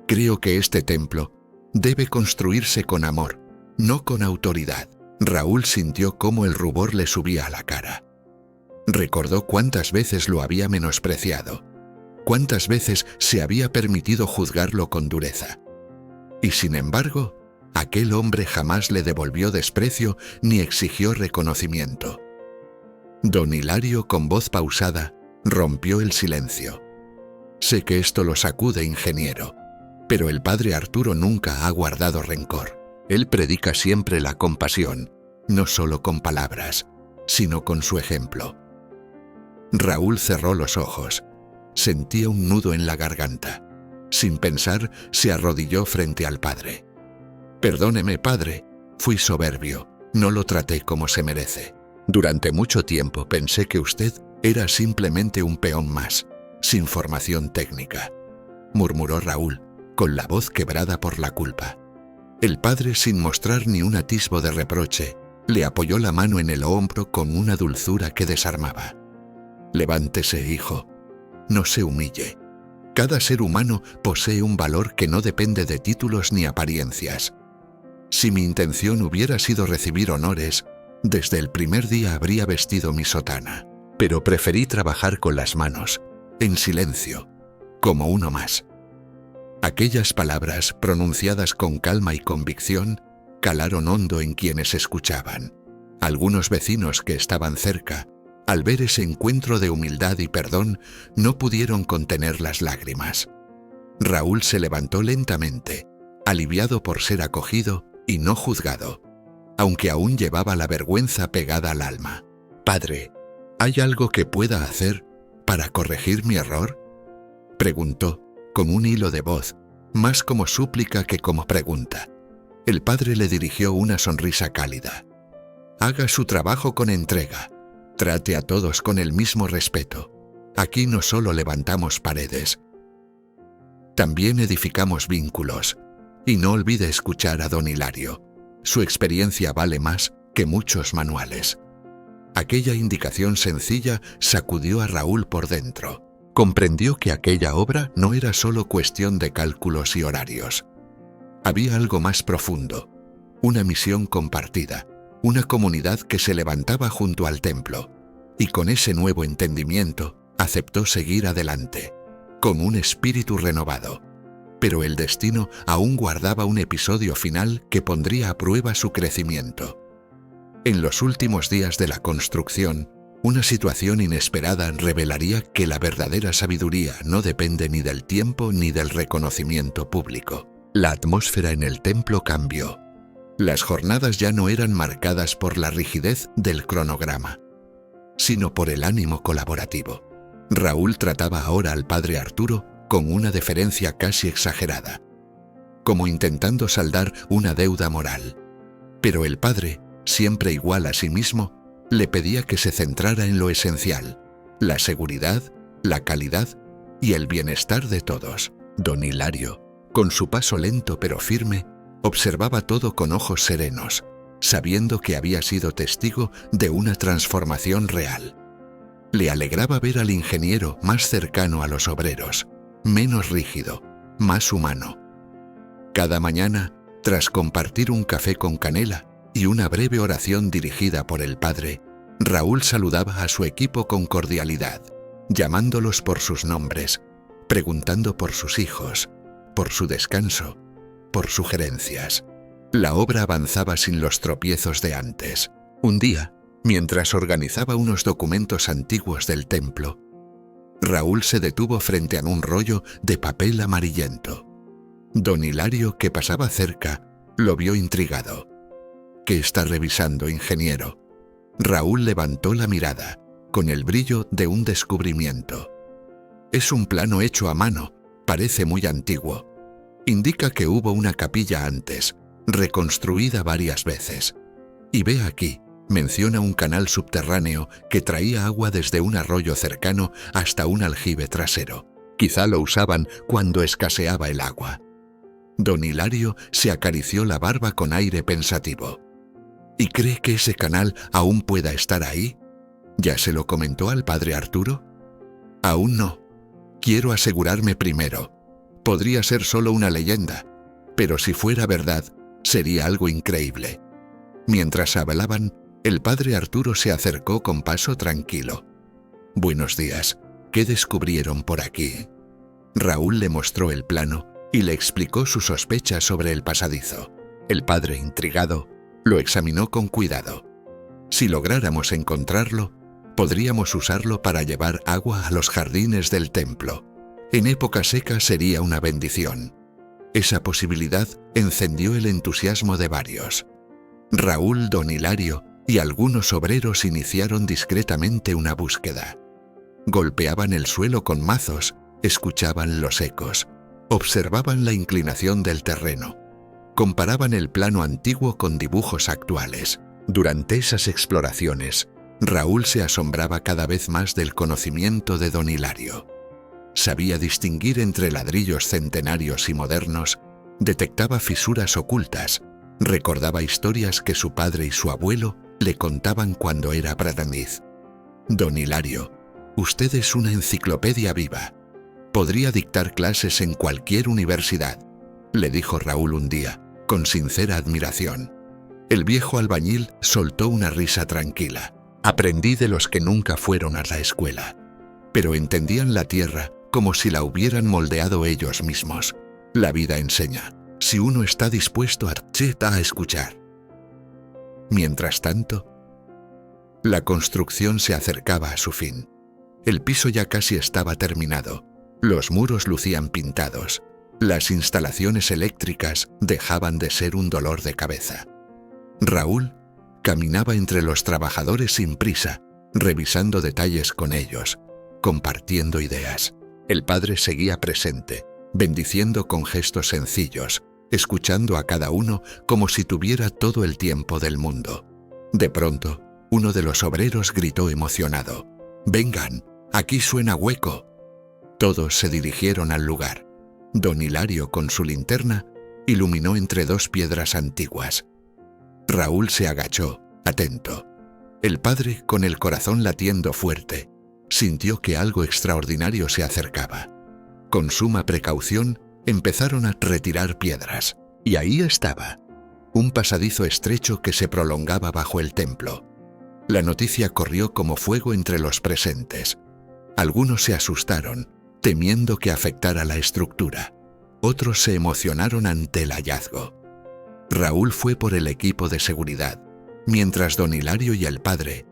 Creo que este templo debe construirse con amor, no con autoridad». Raúl sintió cómo el rubor le subía a la cara. Recordó cuántas veces lo había menospreciado, cuántas veces se había permitido juzgarlo con dureza. Y sin embargo, aquel hombre jamás le devolvió desprecio ni exigió reconocimiento. Don Hilario, con voz pausada, rompió el silencio. «Sé que esto lo sacude, ingeniero, pero el padre Arturo nunca ha guardado rencor. Él predica siempre la compasión, no solo con palabras, sino con su ejemplo». Raúl cerró los ojos. Sentía un nudo en la garganta. Sin pensar, se arrodilló frente al padre. «Perdóneme, padre, fui soberbio, no lo traté como se merece. Durante mucho tiempo pensé que usted era simplemente un peón más, sin formación técnica», murmuró Raúl, con la voz quebrada por la culpa. El padre, sin mostrar ni un atisbo de reproche, le apoyó la mano en el hombro con una dulzura que desarmaba. «Levántese, hijo. No se humille. Cada ser humano posee un valor que no depende de títulos ni apariencias. Si mi intención hubiera sido recibir honores, desde el primer día habría vestido mi sotana. Pero preferí trabajar con las manos, en silencio, como uno más». Aquellas palabras, pronunciadas con calma y convicción, calaron hondo en quienes escuchaban. Algunos vecinos que estaban cerca, al ver ese encuentro de humildad y perdón, no pudieron contener las lágrimas. Raúl se levantó lentamente, aliviado por ser acogido y no juzgado, aunque aún llevaba la vergüenza pegada al alma. «Padre, ¿hay algo que pueda hacer para corregir mi error?», preguntó, con un hilo de voz, más como súplica que como pregunta. El padre le dirigió una sonrisa cálida. «Haga su trabajo con entrega. Trate a todos con el mismo respeto. Aquí no solo levantamos paredes, también edificamos vínculos. Y no olvide escuchar a don Hilario. Su experiencia vale más que muchos manuales». Aquella indicación sencilla sacudió a Raúl por dentro. Comprendió que aquella obra no era solo cuestión de cálculos y horarios. Había algo más profundo, una misión compartida, una comunidad que se levantaba junto al templo, y con ese nuevo entendimiento aceptó seguir adelante, con un espíritu renovado. Pero el destino aún guardaba un episodio final que pondría a prueba su crecimiento. En los últimos días de la construcción, una situación inesperada revelaría que la verdadera sabiduría no depende ni del tiempo ni del reconocimiento público. La atmósfera en el templo cambió. Las jornadas ya no eran marcadas por la rigidez del cronograma, sino por el ánimo colaborativo. Raúl trataba ahora al padre Arturo con una deferencia casi exagerada, como intentando saldar una deuda moral. Pero el padre, siempre igual a sí mismo, le pedía que se centrara en lo esencial: la seguridad, la calidad y el bienestar de todos. Don Hilario, con su paso lento pero firme, Observaba todo con ojos serenos, sabiendo que había sido testigo de una transformación real. Le alegraba ver al ingeniero más cercano a los obreros, menos rígido, más humano. Cada mañana, tras compartir un café con canela y una breve oración dirigida por el padre, Raúl saludaba a su equipo con cordialidad, llamándolos por sus nombres, preguntando por sus hijos, por su descanso, por sugerencias. La obra avanzaba sin los tropiezos de antes. Un día, mientras organizaba unos documentos antiguos del templo, Raúl se detuvo frente a un rollo de papel amarillento. Don Hilario, que pasaba cerca, lo vio intrigado. ¿Qué está revisando, ingeniero? Raúl levantó la mirada, con el brillo de un descubrimiento. Es un plano hecho a mano, parece muy antiguo. Indica que hubo una capilla antes, reconstruida varias veces. Y ve aquí, menciona un canal subterráneo que traía agua desde un arroyo cercano hasta un aljibe trasero. Quizá lo usaban cuando escaseaba el agua. Don Hilario se acarició la barba con aire pensativo. ¿Y cree que ese canal aún pueda estar ahí? ¿Ya se lo comentó al padre Arturo? Aún no. Quiero asegurarme primero. Podría ser solo una leyenda, pero si fuera verdad, sería algo increíble. Mientras hablaban, el padre Arturo se acercó con paso tranquilo. Buenos días. ¿Qué descubrieron por aquí? Raúl le mostró el plano y le explicó su sospecha sobre el pasadizo. El padre, intrigado, lo examinó con cuidado. Si lográramos encontrarlo, podríamos usarlo para llevar agua a los jardines del templo. En época seca sería una bendición. Esa posibilidad encendió el entusiasmo de varios. Raúl, don Hilario y algunos obreros iniciaron discretamente una búsqueda. Golpeaban el suelo con mazos, escuchaban los ecos, observaban la inclinación del terreno, comparaban el plano antiguo con dibujos actuales. Durante esas exploraciones, Raúl se asombraba cada vez más del conocimiento de don Hilario. Sabía distinguir entre ladrillos centenarios y modernos, detectaba fisuras ocultas, recordaba historias que su padre y su abuelo le contaban cuando era aprendiz. Don Hilario, usted es una enciclopedia viva. Podría dictar clases en cualquier universidad, le dijo Raúl un día, con sincera admiración. El viejo albañil soltó una risa tranquila. Aprendí de los que nunca fueron a la escuela, pero entendían la tierra como si la hubieran moldeado ellos mismos. La vida enseña, si uno está dispuesto a escuchar. Mientras tanto, la construcción se acercaba a su fin. El piso ya casi estaba terminado. Los muros lucían pintados. Las instalaciones eléctricas dejaban de ser un dolor de cabeza. Raúl caminaba entre los trabajadores sin prisa, revisando detalles con ellos, compartiendo ideas. El padre seguía presente, bendiciendo con gestos sencillos, escuchando a cada uno como si tuviera todo el tiempo del mundo. De pronto, uno de los obreros gritó emocionado: «¡Vengan! ¡Aquí suena hueco!». Todos se dirigieron al lugar. Don Hilario, con su linterna, iluminó entre dos piedras antiguas. Raúl se agachó, atento. El padre, con el corazón latiendo fuerte, sintió que algo extraordinario se acercaba. Con suma precaución, empezaron a retirar piedras. Y ahí estaba, un pasadizo estrecho que se prolongaba bajo el templo. La noticia corrió como fuego entre los presentes. Algunos se asustaron, temiendo que afectara la estructura. Otros se emocionaron ante el hallazgo. Raúl fue por el equipo de seguridad, mientras don Hilario y el padre,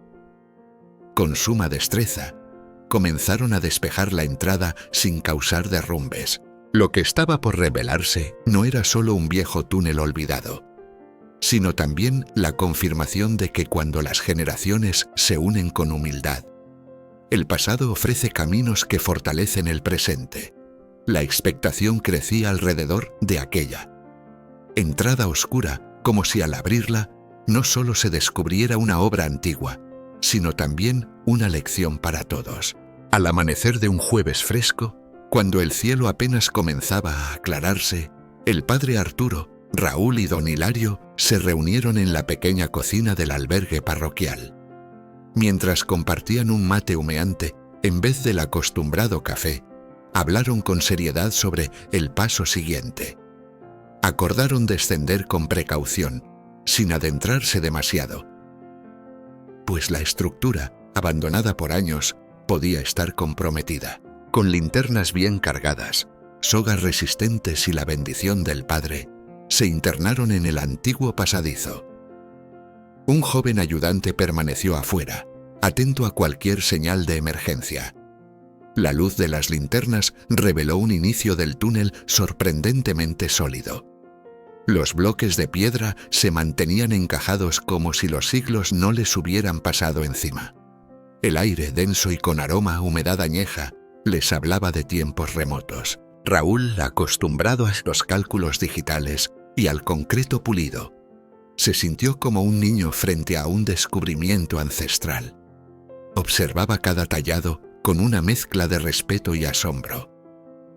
con suma destreza, comenzaron a despejar la entrada sin causar derrumbes. Lo que estaba por revelarse no era solo un viejo túnel olvidado, sino también la confirmación de que cuando las generaciones se unen con humildad, el pasado ofrece caminos que fortalecen el presente. La expectación crecía alrededor de aquella entrada oscura, como si al abrirla no solo se descubriera una obra antigua, sino también una lección para todos. Al amanecer de un jueves fresco, cuando el cielo apenas comenzaba a aclararse, el padre Arturo, Raúl y don Hilario se reunieron en la pequeña cocina del albergue parroquial. Mientras compartían un mate humeante, en vez del acostumbrado café, hablaron con seriedad sobre el paso siguiente. Acordaron descender con precaución, sin adentrarse demasiado, pues la estructura, abandonada por años, podía estar comprometida. Con linternas bien cargadas, sogas resistentes y la bendición del padre, se internaron en el antiguo pasadizo. Un joven ayudante permaneció afuera, atento a cualquier señal de emergencia. La luz de las linternas reveló un inicio del túnel sorprendentemente sólido. Los bloques de piedra se mantenían encajados como si los siglos no les hubieran pasado encima. El aire denso y con aroma a humedad añeja les hablaba de tiempos remotos. Raúl, acostumbrado a los cálculos digitales y al concreto pulido, se sintió como un niño frente a un descubrimiento ancestral. Observaba cada tallado con una mezcla de respeto y asombro.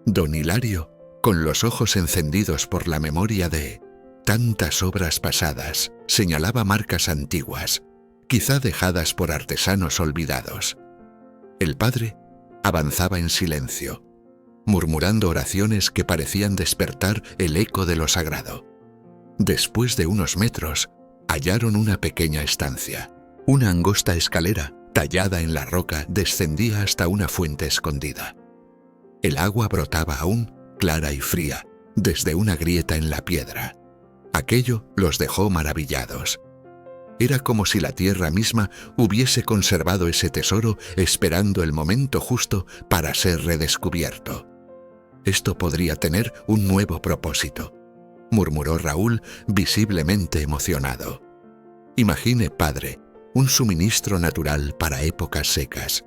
Don Hilario, con los ojos encendidos por la memoria de tantas obras pasadas, señalaba marcas antiguas, quizá dejadas por artesanos olvidados. El padre avanzaba en silencio, murmurando oraciones que parecían despertar el eco de lo sagrado. Después de unos metros, hallaron una pequeña estancia. Una angosta escalera, tallada en la roca, descendía hasta una fuente escondida. El agua brotaba aún, clara y fría, desde una grieta en la piedra. Aquello los dejó maravillados. Era como si la tierra misma hubiese conservado ese tesoro esperando el momento justo para ser redescubierto. Esto podría tener un nuevo propósito, murmuró Raúl, visiblemente emocionado. Imagine, padre, un suministro natural para épocas secas.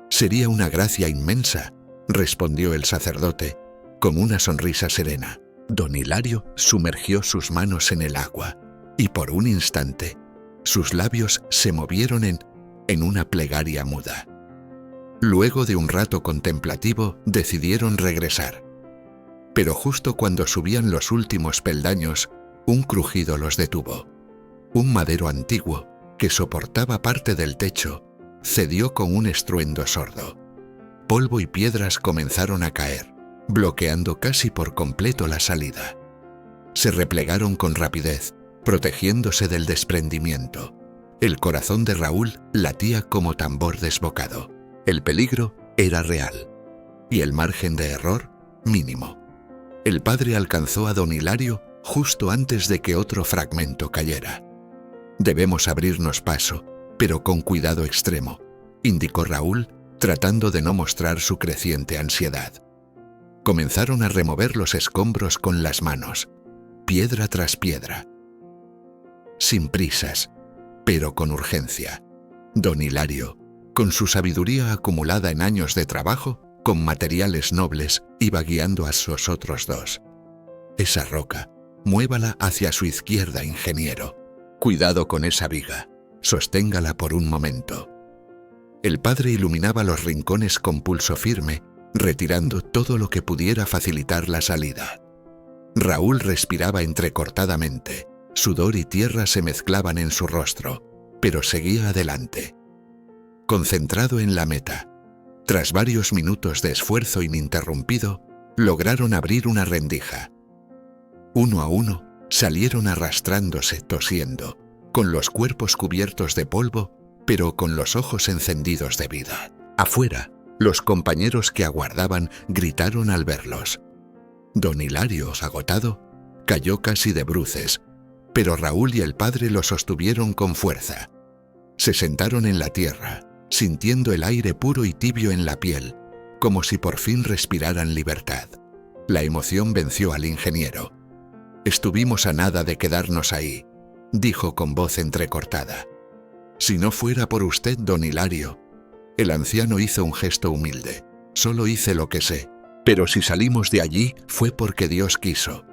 Sería una gracia inmensa, respondió el sacerdote, con una sonrisa serena. Don Hilario sumergió sus manos en el agua, y por un instante, sus labios se movieron en una plegaria muda. Luego de un rato contemplativo, decidieron regresar. Pero justo cuando subían los últimos peldaños, un crujido los detuvo. Un madero antiguo, que soportaba parte del techo, cedió con un estruendo sordo. Polvo y piedras comenzaron a caer, bloqueando casi por completo la salida. Se replegaron con rapidez, protegiéndose del desprendimiento. El corazón de Raúl latía como tambor desbocado. El peligro era real, y el margen de error mínimo. El padre alcanzó a don Hilario justo antes de que otro fragmento cayera. Debemos abrirnos paso, pero con cuidado extremo, indicó Raúl, tratando de no mostrar su creciente ansiedad. Comenzaron a remover los escombros con las manos, piedra tras piedra. Sin prisas, pero con urgencia. Don Hilario, con su sabiduría acumulada en años de trabajo, con materiales nobles, iba guiando a sus otros dos. Esa roca, muévala hacia su izquierda, ingeniero. Cuidado con esa viga, sosténgala por un momento. El padre iluminaba los rincones con pulso firme, retirando todo lo que pudiera facilitar la salida. Raúl respiraba entrecortadamente, sudor y tierra se mezclaban en su rostro, pero seguía adelante. Concentrado en la meta, tras varios minutos de esfuerzo ininterrumpido, lograron abrir una rendija. Uno a uno, salieron arrastrándose, tosiendo, con los cuerpos cubiertos de polvo, pero con los ojos encendidos de vida. Afuera, los compañeros que aguardaban gritaron al verlos. Don Hilario, agotado, cayó casi de bruces, pero Raúl y el padre lo sostuvieron con fuerza. Se sentaron en la tierra, sintiendo el aire puro y tibio en la piel, como si por fin respiraran libertad. La emoción venció al ingeniero. Estuvimos a nada de quedarnos ahí, dijo con voz entrecortada. Si no fuera por usted, don Hilario. El anciano hizo un gesto humilde. Solo hice lo que sé. Pero si salimos de allí fue porque Dios quiso,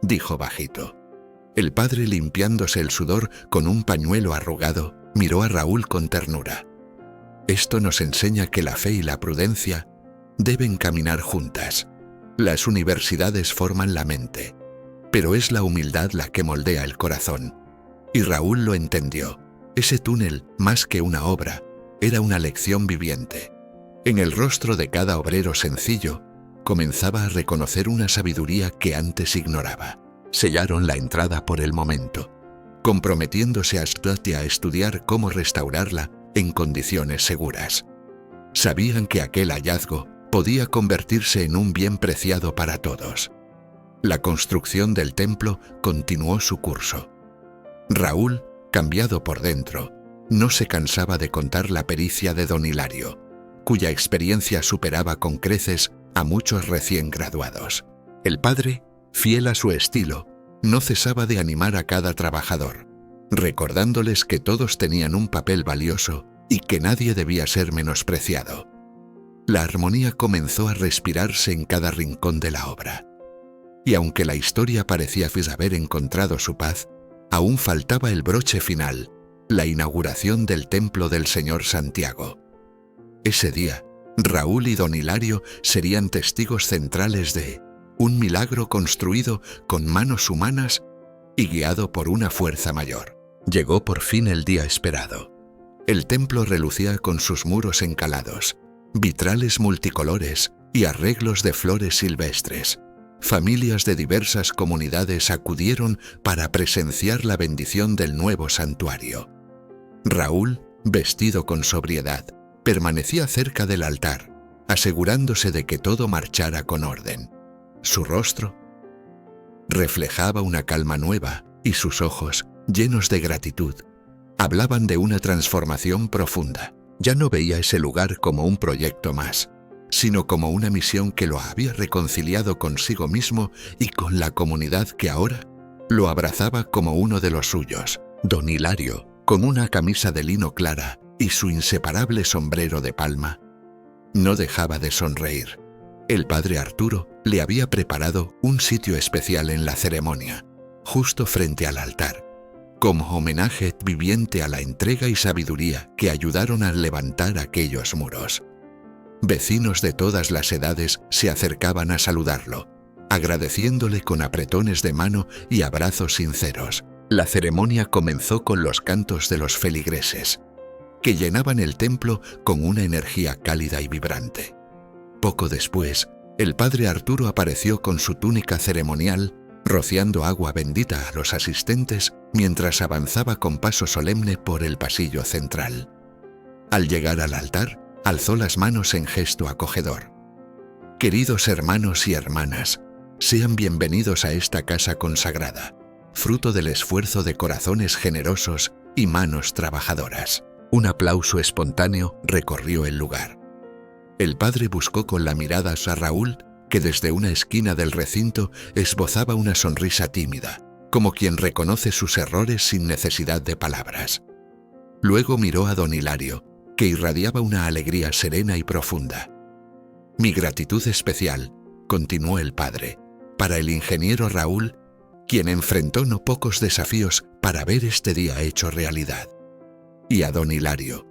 dijo bajito. El padre, limpiándose el sudor con un pañuelo arrugado, miró a Raúl con ternura. Esto nos enseña que la fe y la prudencia deben caminar juntas. Las universidades forman la mente, pero es la humildad la que moldea el corazón. Y Raúl lo entendió. Ese túnel, más que una obra, era una lección viviente. En el rostro de cada obrero sencillo, comenzaba a reconocer una sabiduría que antes ignoraba. Sellaron la entrada por el momento, comprometiéndose a estudiar cómo restaurarla en condiciones seguras. Sabían que aquel hallazgo podía convertirse en un bien preciado para todos. La construcción del templo continuó su curso. Raúl, cambiado por dentro, no se cansaba de contar la pericia de don Hilario, cuya experiencia superaba con creces a muchos recién graduados. El padre, fiel a su estilo, no cesaba de animar a cada trabajador, recordándoles que todos tenían un papel valioso y que nadie debía ser menospreciado. La armonía comenzó a respirarse en cada rincón de la obra. Y aunque la historia parecía haber encontrado su paz, aún faltaba el broche final, la inauguración del templo del Señor Santiago. Ese día, Raúl y don Hilario serían testigos centrales de un milagro construido con manos humanas y guiado por una fuerza mayor. Llegó por fin el día esperado. El templo relucía con sus muros encalados, vitrales multicolores y arreglos de flores silvestres. Familias de diversas comunidades acudieron para presenciar la bendición del nuevo santuario. Raúl, vestido con sobriedad, permanecía cerca del altar, asegurándose de que todo marchara con orden. Su rostro reflejaba una calma nueva y sus ojos, llenos de gratitud, hablaban de una transformación profunda. Ya no veía ese lugar como un proyecto más, sino como una misión que lo había reconciliado consigo mismo y con la comunidad que ahora lo abrazaba como uno de los suyos. Don Hilario, con una camisa de lino clara y su inseparable sombrero de palma, no dejaba de sonreír. El padre Arturo le había preparado un sitio especial en la ceremonia, justo frente al altar, como homenaje viviente a la entrega y sabiduría que ayudaron a levantar aquellos muros. Vecinos de todas las edades se acercaban a saludarlo, agradeciéndole con apretones de mano y abrazos sinceros. La ceremonia comenzó con los cantos de los feligreses, que llenaban el templo con una energía cálida y vibrante. Poco después, el padre Arturo apareció con su túnica ceremonial, rociando agua bendita a los asistentes mientras avanzaba con paso solemne por el pasillo central. Al llegar al altar, alzó las manos en gesto acogedor. Queridos hermanos y hermanas, sean bienvenidos a esta casa consagrada, fruto del esfuerzo de corazones generosos y manos trabajadoras. Un aplauso espontáneo recorrió el lugar. El padre buscó con la mirada a Raúl, que desde una esquina del recinto esbozaba una sonrisa tímida, como quien reconoce sus errores sin necesidad de palabras. Luego miró a don Hilario, que irradiaba una alegría serena y profunda. Mi gratitud especial, continuó el padre, para el ingeniero Raúl, quien enfrentó no pocos desafíos para ver este día hecho realidad. Y a don Hilario,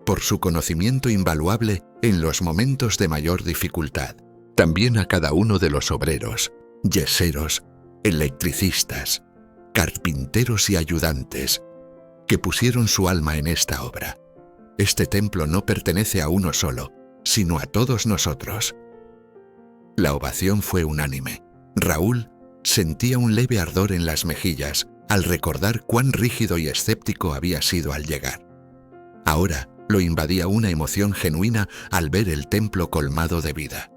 por su conocimiento invaluable en los momentos de mayor dificultad. También a cada uno de los obreros, yeseros, electricistas, carpinteros y ayudantes, que pusieron su alma en esta obra. Este templo no pertenece a uno solo, sino a todos nosotros. La ovación fue unánime. Raúl sentía un leve ardor en las mejillas al recordar cuán rígido y escéptico había sido al llegar. Ahora lo invadía una emoción genuina al ver el templo colmado de vida.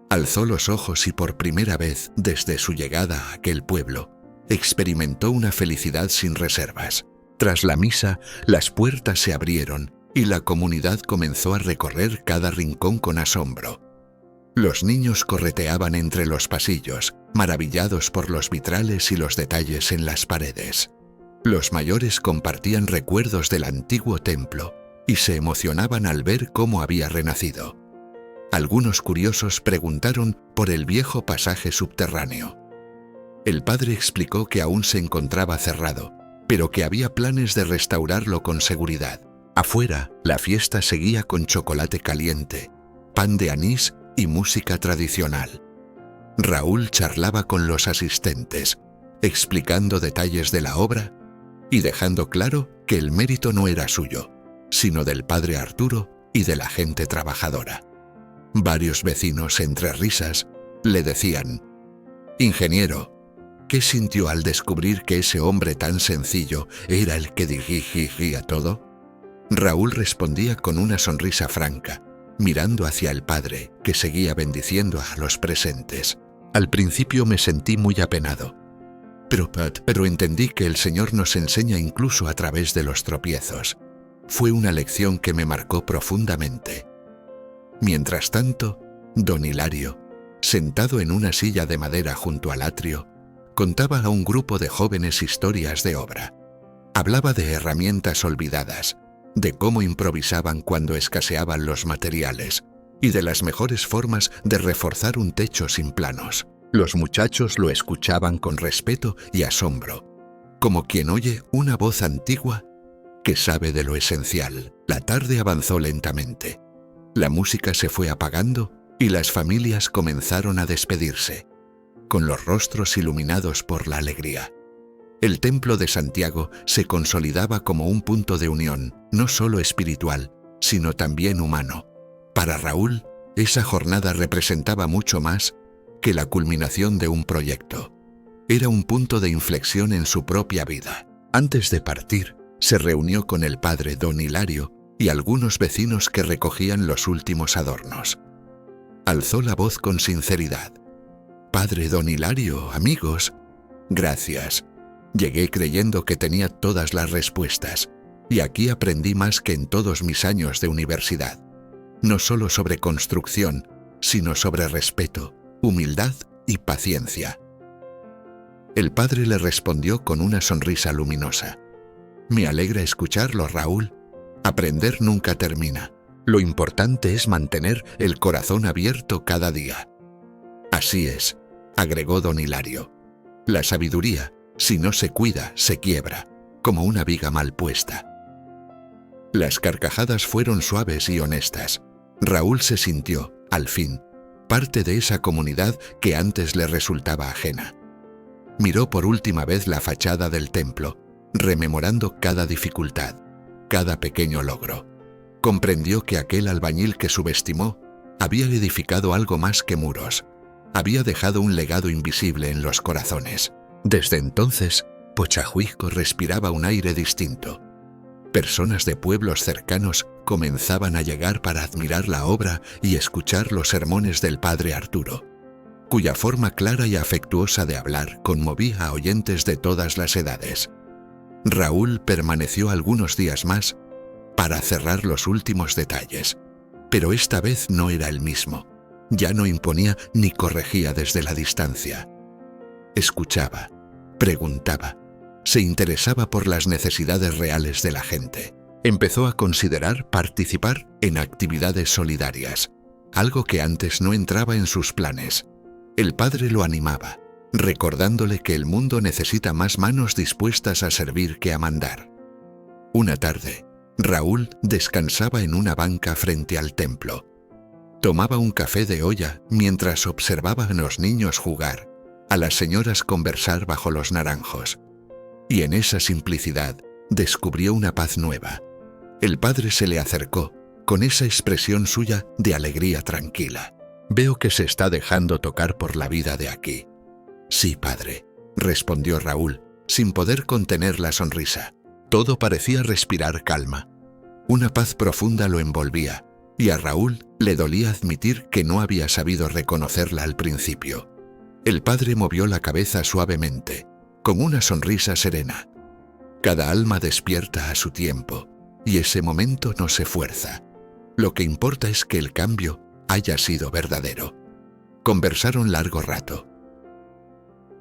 Alzó los ojos y por primera vez desde su llegada a aquel pueblo, experimentó una felicidad sin reservas. Tras la misa, las puertas se abrieron y la comunidad comenzó a recorrer cada rincón con asombro. Los niños correteaban entre los pasillos, maravillados por los vitrales y los detalles en las paredes. Los mayores compartían recuerdos del antiguo templo y se emocionaban al ver cómo había renacido. Algunos curiosos preguntaron por el viejo pasaje subterráneo. El padre explicó que aún se encontraba cerrado, pero que había planes de restaurarlo con seguridad. Afuera, la fiesta seguía con chocolate caliente, pan de anís y música tradicional. Raúl charlaba con los asistentes, explicando detalles de la obra y dejando claro que el mérito no era suyo, sino del padre Arturo y de la gente trabajadora. Varios vecinos, entre risas, le decían: «Ingeniero, ¿qué sintió al descubrir que ese hombre tan sencillo era el que dirigía todo?». Raúl respondía con una sonrisa franca, mirando hacia el padre, que seguía bendiciendo a los presentes. Al principio me sentí muy apenado, pero entendí que el Señor nos enseña incluso a través de los tropiezos. Fue una lección que me marcó profundamente. Mientras tanto, don Hilario, sentado en una silla de madera junto al atrio, contaba a un grupo de jóvenes historias de obra. Hablaba de herramientas olvidadas, de cómo improvisaban cuando escaseaban los materiales y de las mejores formas de reforzar un techo sin planos. Los muchachos lo escuchaban con respeto y asombro, como quien oye una voz antigua que sabe de lo esencial. La tarde avanzó lentamente. La música se fue apagando y las familias comenzaron a despedirse, con los rostros iluminados por la alegría. El templo de Santiago se consolidaba como un punto de unión, no solo espiritual, sino también humano. Para Raúl, esa jornada representaba mucho más que la culminación de un proyecto. Era un punto de inflexión en su propia vida. Antes de partir, se reunió con el padre don Hilario y algunos vecinos que recogían los últimos adornos. Alzó la voz con sinceridad: «Padre don Hilario, amigos, gracias. Llegué creyendo que tenía todas las respuestas, y aquí aprendí más que en todos mis años de universidad. No solo sobre construcción, sino sobre respeto, humildad y paciencia». El padre le respondió con una sonrisa luminosa: «Me alegra escucharlo, Raúl. Aprender nunca termina. Lo importante es mantener el corazón abierto cada día». «Así es», agregó don Hilario. «La sabiduría, si no se cuida, se quiebra, como una viga mal puesta». Las carcajadas fueron suaves y honestas. Raúl se sintió, al fin, parte de esa comunidad que antes le resultaba ajena. Miró por última vez la fachada del templo, rememorando cada dificultad, cada pequeño logro. Comprendió que aquel albañil que subestimó había edificado algo más que muros. Había dejado un legado invisible en los corazones. Desde entonces, Pochahuisco respiraba un aire distinto. Personas de pueblos cercanos comenzaban a llegar para admirar la obra y escuchar los sermones del padre Arturo, cuya forma clara y afectuosa de hablar conmovía a oyentes de todas las edades. Raúl permaneció algunos días más para cerrar los últimos detalles, pero esta vez no era el mismo. Ya no imponía ni corregía desde la distancia. Escuchaba, preguntaba, se interesaba por las necesidades reales de la gente. Empezó a considerar participar en actividades solidarias, algo que antes no entraba en sus planes. El padre lo animaba, recordándole que el mundo necesita más manos dispuestas a servir que a mandar. Una tarde, Raúl descansaba en una banca frente al templo. Tomaba un café de olla mientras observaba a los niños jugar, a las señoras conversar bajo los naranjos. Y en esa simplicidad descubrió una paz nueva. El padre se le acercó, con esa expresión suya de alegría tranquila. «Veo que se está dejando tocar por la vida de aquí». «Sí, padre», respondió Raúl, sin poder contener la sonrisa. Todo parecía respirar calma. Una paz profunda lo envolvía, y a Raúl le dolía admitir que no había sabido reconocerla al principio. El padre movió la cabeza suavemente, con una sonrisa serena. Cada alma despierta a su tiempo, y ese momento no se fuerza. Lo que importa es que el cambio haya sido verdadero. Conversaron largo rato,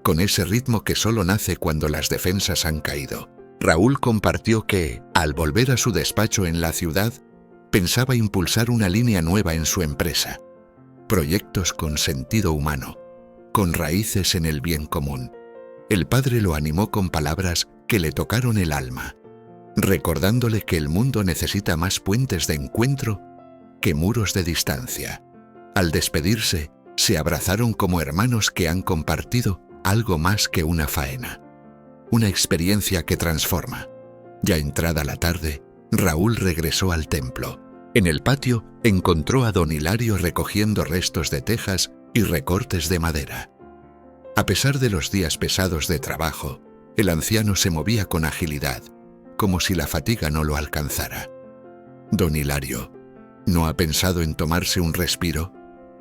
con ese ritmo que solo nace cuando las defensas han caído. Raúl compartió que, al volver a su despacho en la ciudad, pensaba impulsar una línea nueva en su empresa. Proyectos con sentido humano, con raíces en el bien común. El padre lo animó con palabras que le tocaron el alma, recordándole que el mundo necesita más puentes de encuentro que muros de distancia. Al despedirse, se abrazaron como hermanos que han compartido algo más que una faena. Una experiencia que transforma. Ya entrada la tarde, Raúl regresó al templo. En el patio encontró a don Hilario recogiendo restos de tejas y recortes de madera. A pesar de los días pesados de trabajo, el anciano se movía con agilidad, como si la fatiga no lo alcanzara. Don Hilario, ¿no ha pensado en tomarse un respiro?,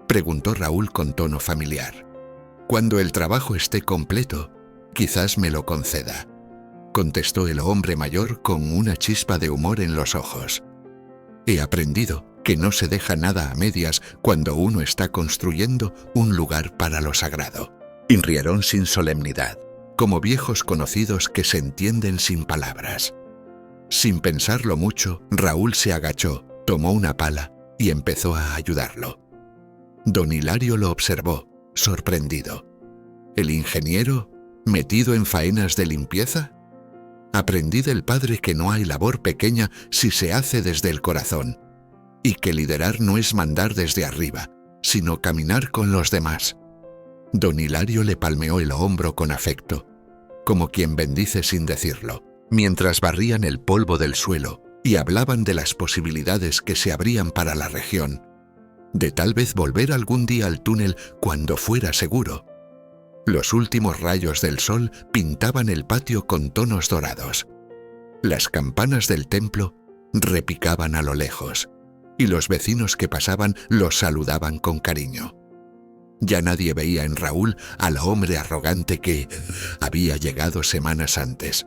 preguntó Raúl con tono familiar. Cuando el trabajo esté completo, quizás me lo conceda, contestó el hombre mayor con una chispa de humor en los ojos. He aprendido que no se deja nada a medias cuando uno está construyendo un lugar para lo sagrado. Y rieron sin solemnidad, como viejos conocidos que se entienden sin palabras. Sin pensarlo mucho, Raúl se agachó, tomó una pala y empezó a ayudarlo. Don Hilario lo observó, sorprendido. ¿El ingeniero metido en faenas de limpieza? Aprendí del padre que no hay labor pequeña si se hace desde el corazón, y que liderar no es mandar desde arriba, sino caminar con los demás. Don Hilario le palmeó el hombro con afecto, como quien bendice sin decirlo, mientras barrían el polvo del suelo y hablaban de las posibilidades que se abrían para la región, de tal vez volver algún día al túnel cuando fuera seguro. Los últimos rayos del sol pintaban el patio con tonos dorados. Las campanas del templo repicaban a lo lejos, y los vecinos que pasaban los saludaban con cariño. Ya nadie veía en Raúl al hombre arrogante que había llegado semanas antes.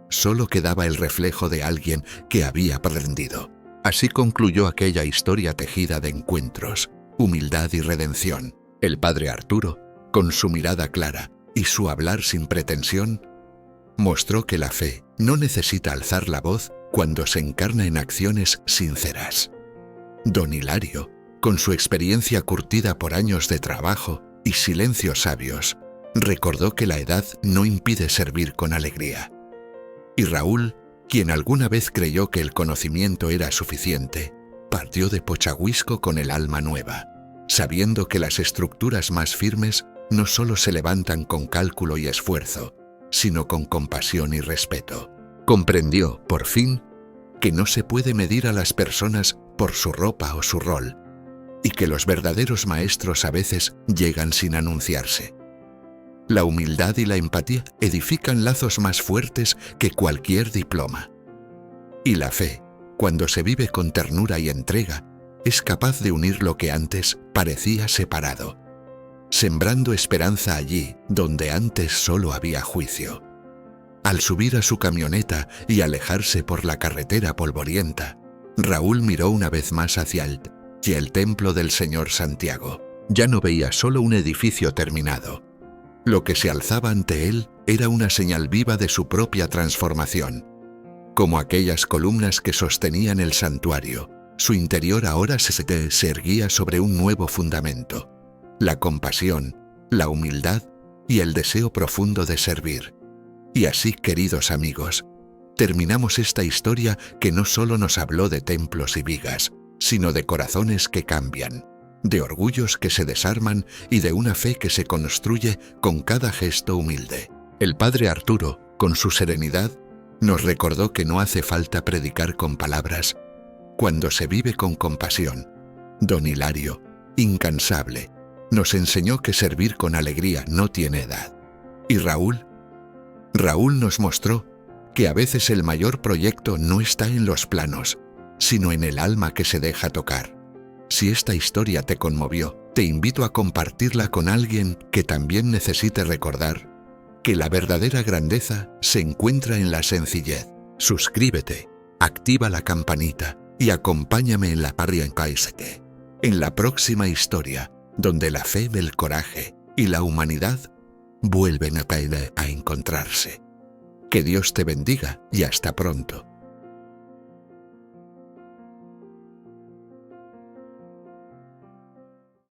Solo quedaba el reflejo de alguien que había aprendido. Así concluyó aquella historia tejida de encuentros, humildad y redención. El padre Arturo, con su mirada clara y su hablar sin pretensión, mostró que la fe no necesita alzar la voz cuando se encarna en acciones sinceras. Don Hilario, con su experiencia curtida por años de trabajo y silencios sabios, recordó que la edad no impide servir con alegría. Y Raúl, quien alguna vez creyó que el conocimiento era suficiente, partió de Pochahuisco con el alma nueva, sabiendo que las estructuras más firmes no solo se levantan con cálculo y esfuerzo, sino con compasión y respeto. Comprendió, por fin, que no se puede medir a las personas por su ropa o su rol, y que los verdaderos maestros a veces llegan sin anunciarse. La humildad y la empatía edifican lazos más fuertes que cualquier diploma. Y la fe, cuando se vive con ternura y entrega, es capaz de unir lo que antes parecía separado, sembrando esperanza allí donde antes solo había juicio. Al subir a su camioneta y alejarse por la carretera polvorienta, Raúl miró una vez más hacia el templo del Señor Santiago. Ya no veía solo un edificio terminado. Lo que se alzaba ante él era una señal viva de su propia transformación. Como aquellas columnas que sostenían el santuario, su interior ahora se erguía sobre un nuevo fundamento: la compasión, la humildad y el deseo profundo de servir. Y así, queridos amigos, terminamos esta historia que no solo nos habló de templos y vigas, sino de corazones que cambian, de orgullos que se desarman y de una fe que se construye con cada gesto humilde. El padre Arturo, con su serenidad, nos recordó que no hace falta predicar con palabras cuando se vive con compasión. Don Hilario, incansable, nos enseñó que servir con alegría no tiene edad. Y Raúl nos mostró que a veces el mayor proyecto no está en los planos, sino en el alma que se deja tocar. Si esta historia te conmovió, te invito a compartirla con alguien que también necesite recordar que la verdadera grandeza se encuentra en la sencillez. Suscríbete, activa la campanita y acompáñame en la Parriancaisete, en la próxima historia, donde la fe, el coraje y la humanidad vuelven a encontrarse. Que Dios te bendiga y hasta pronto.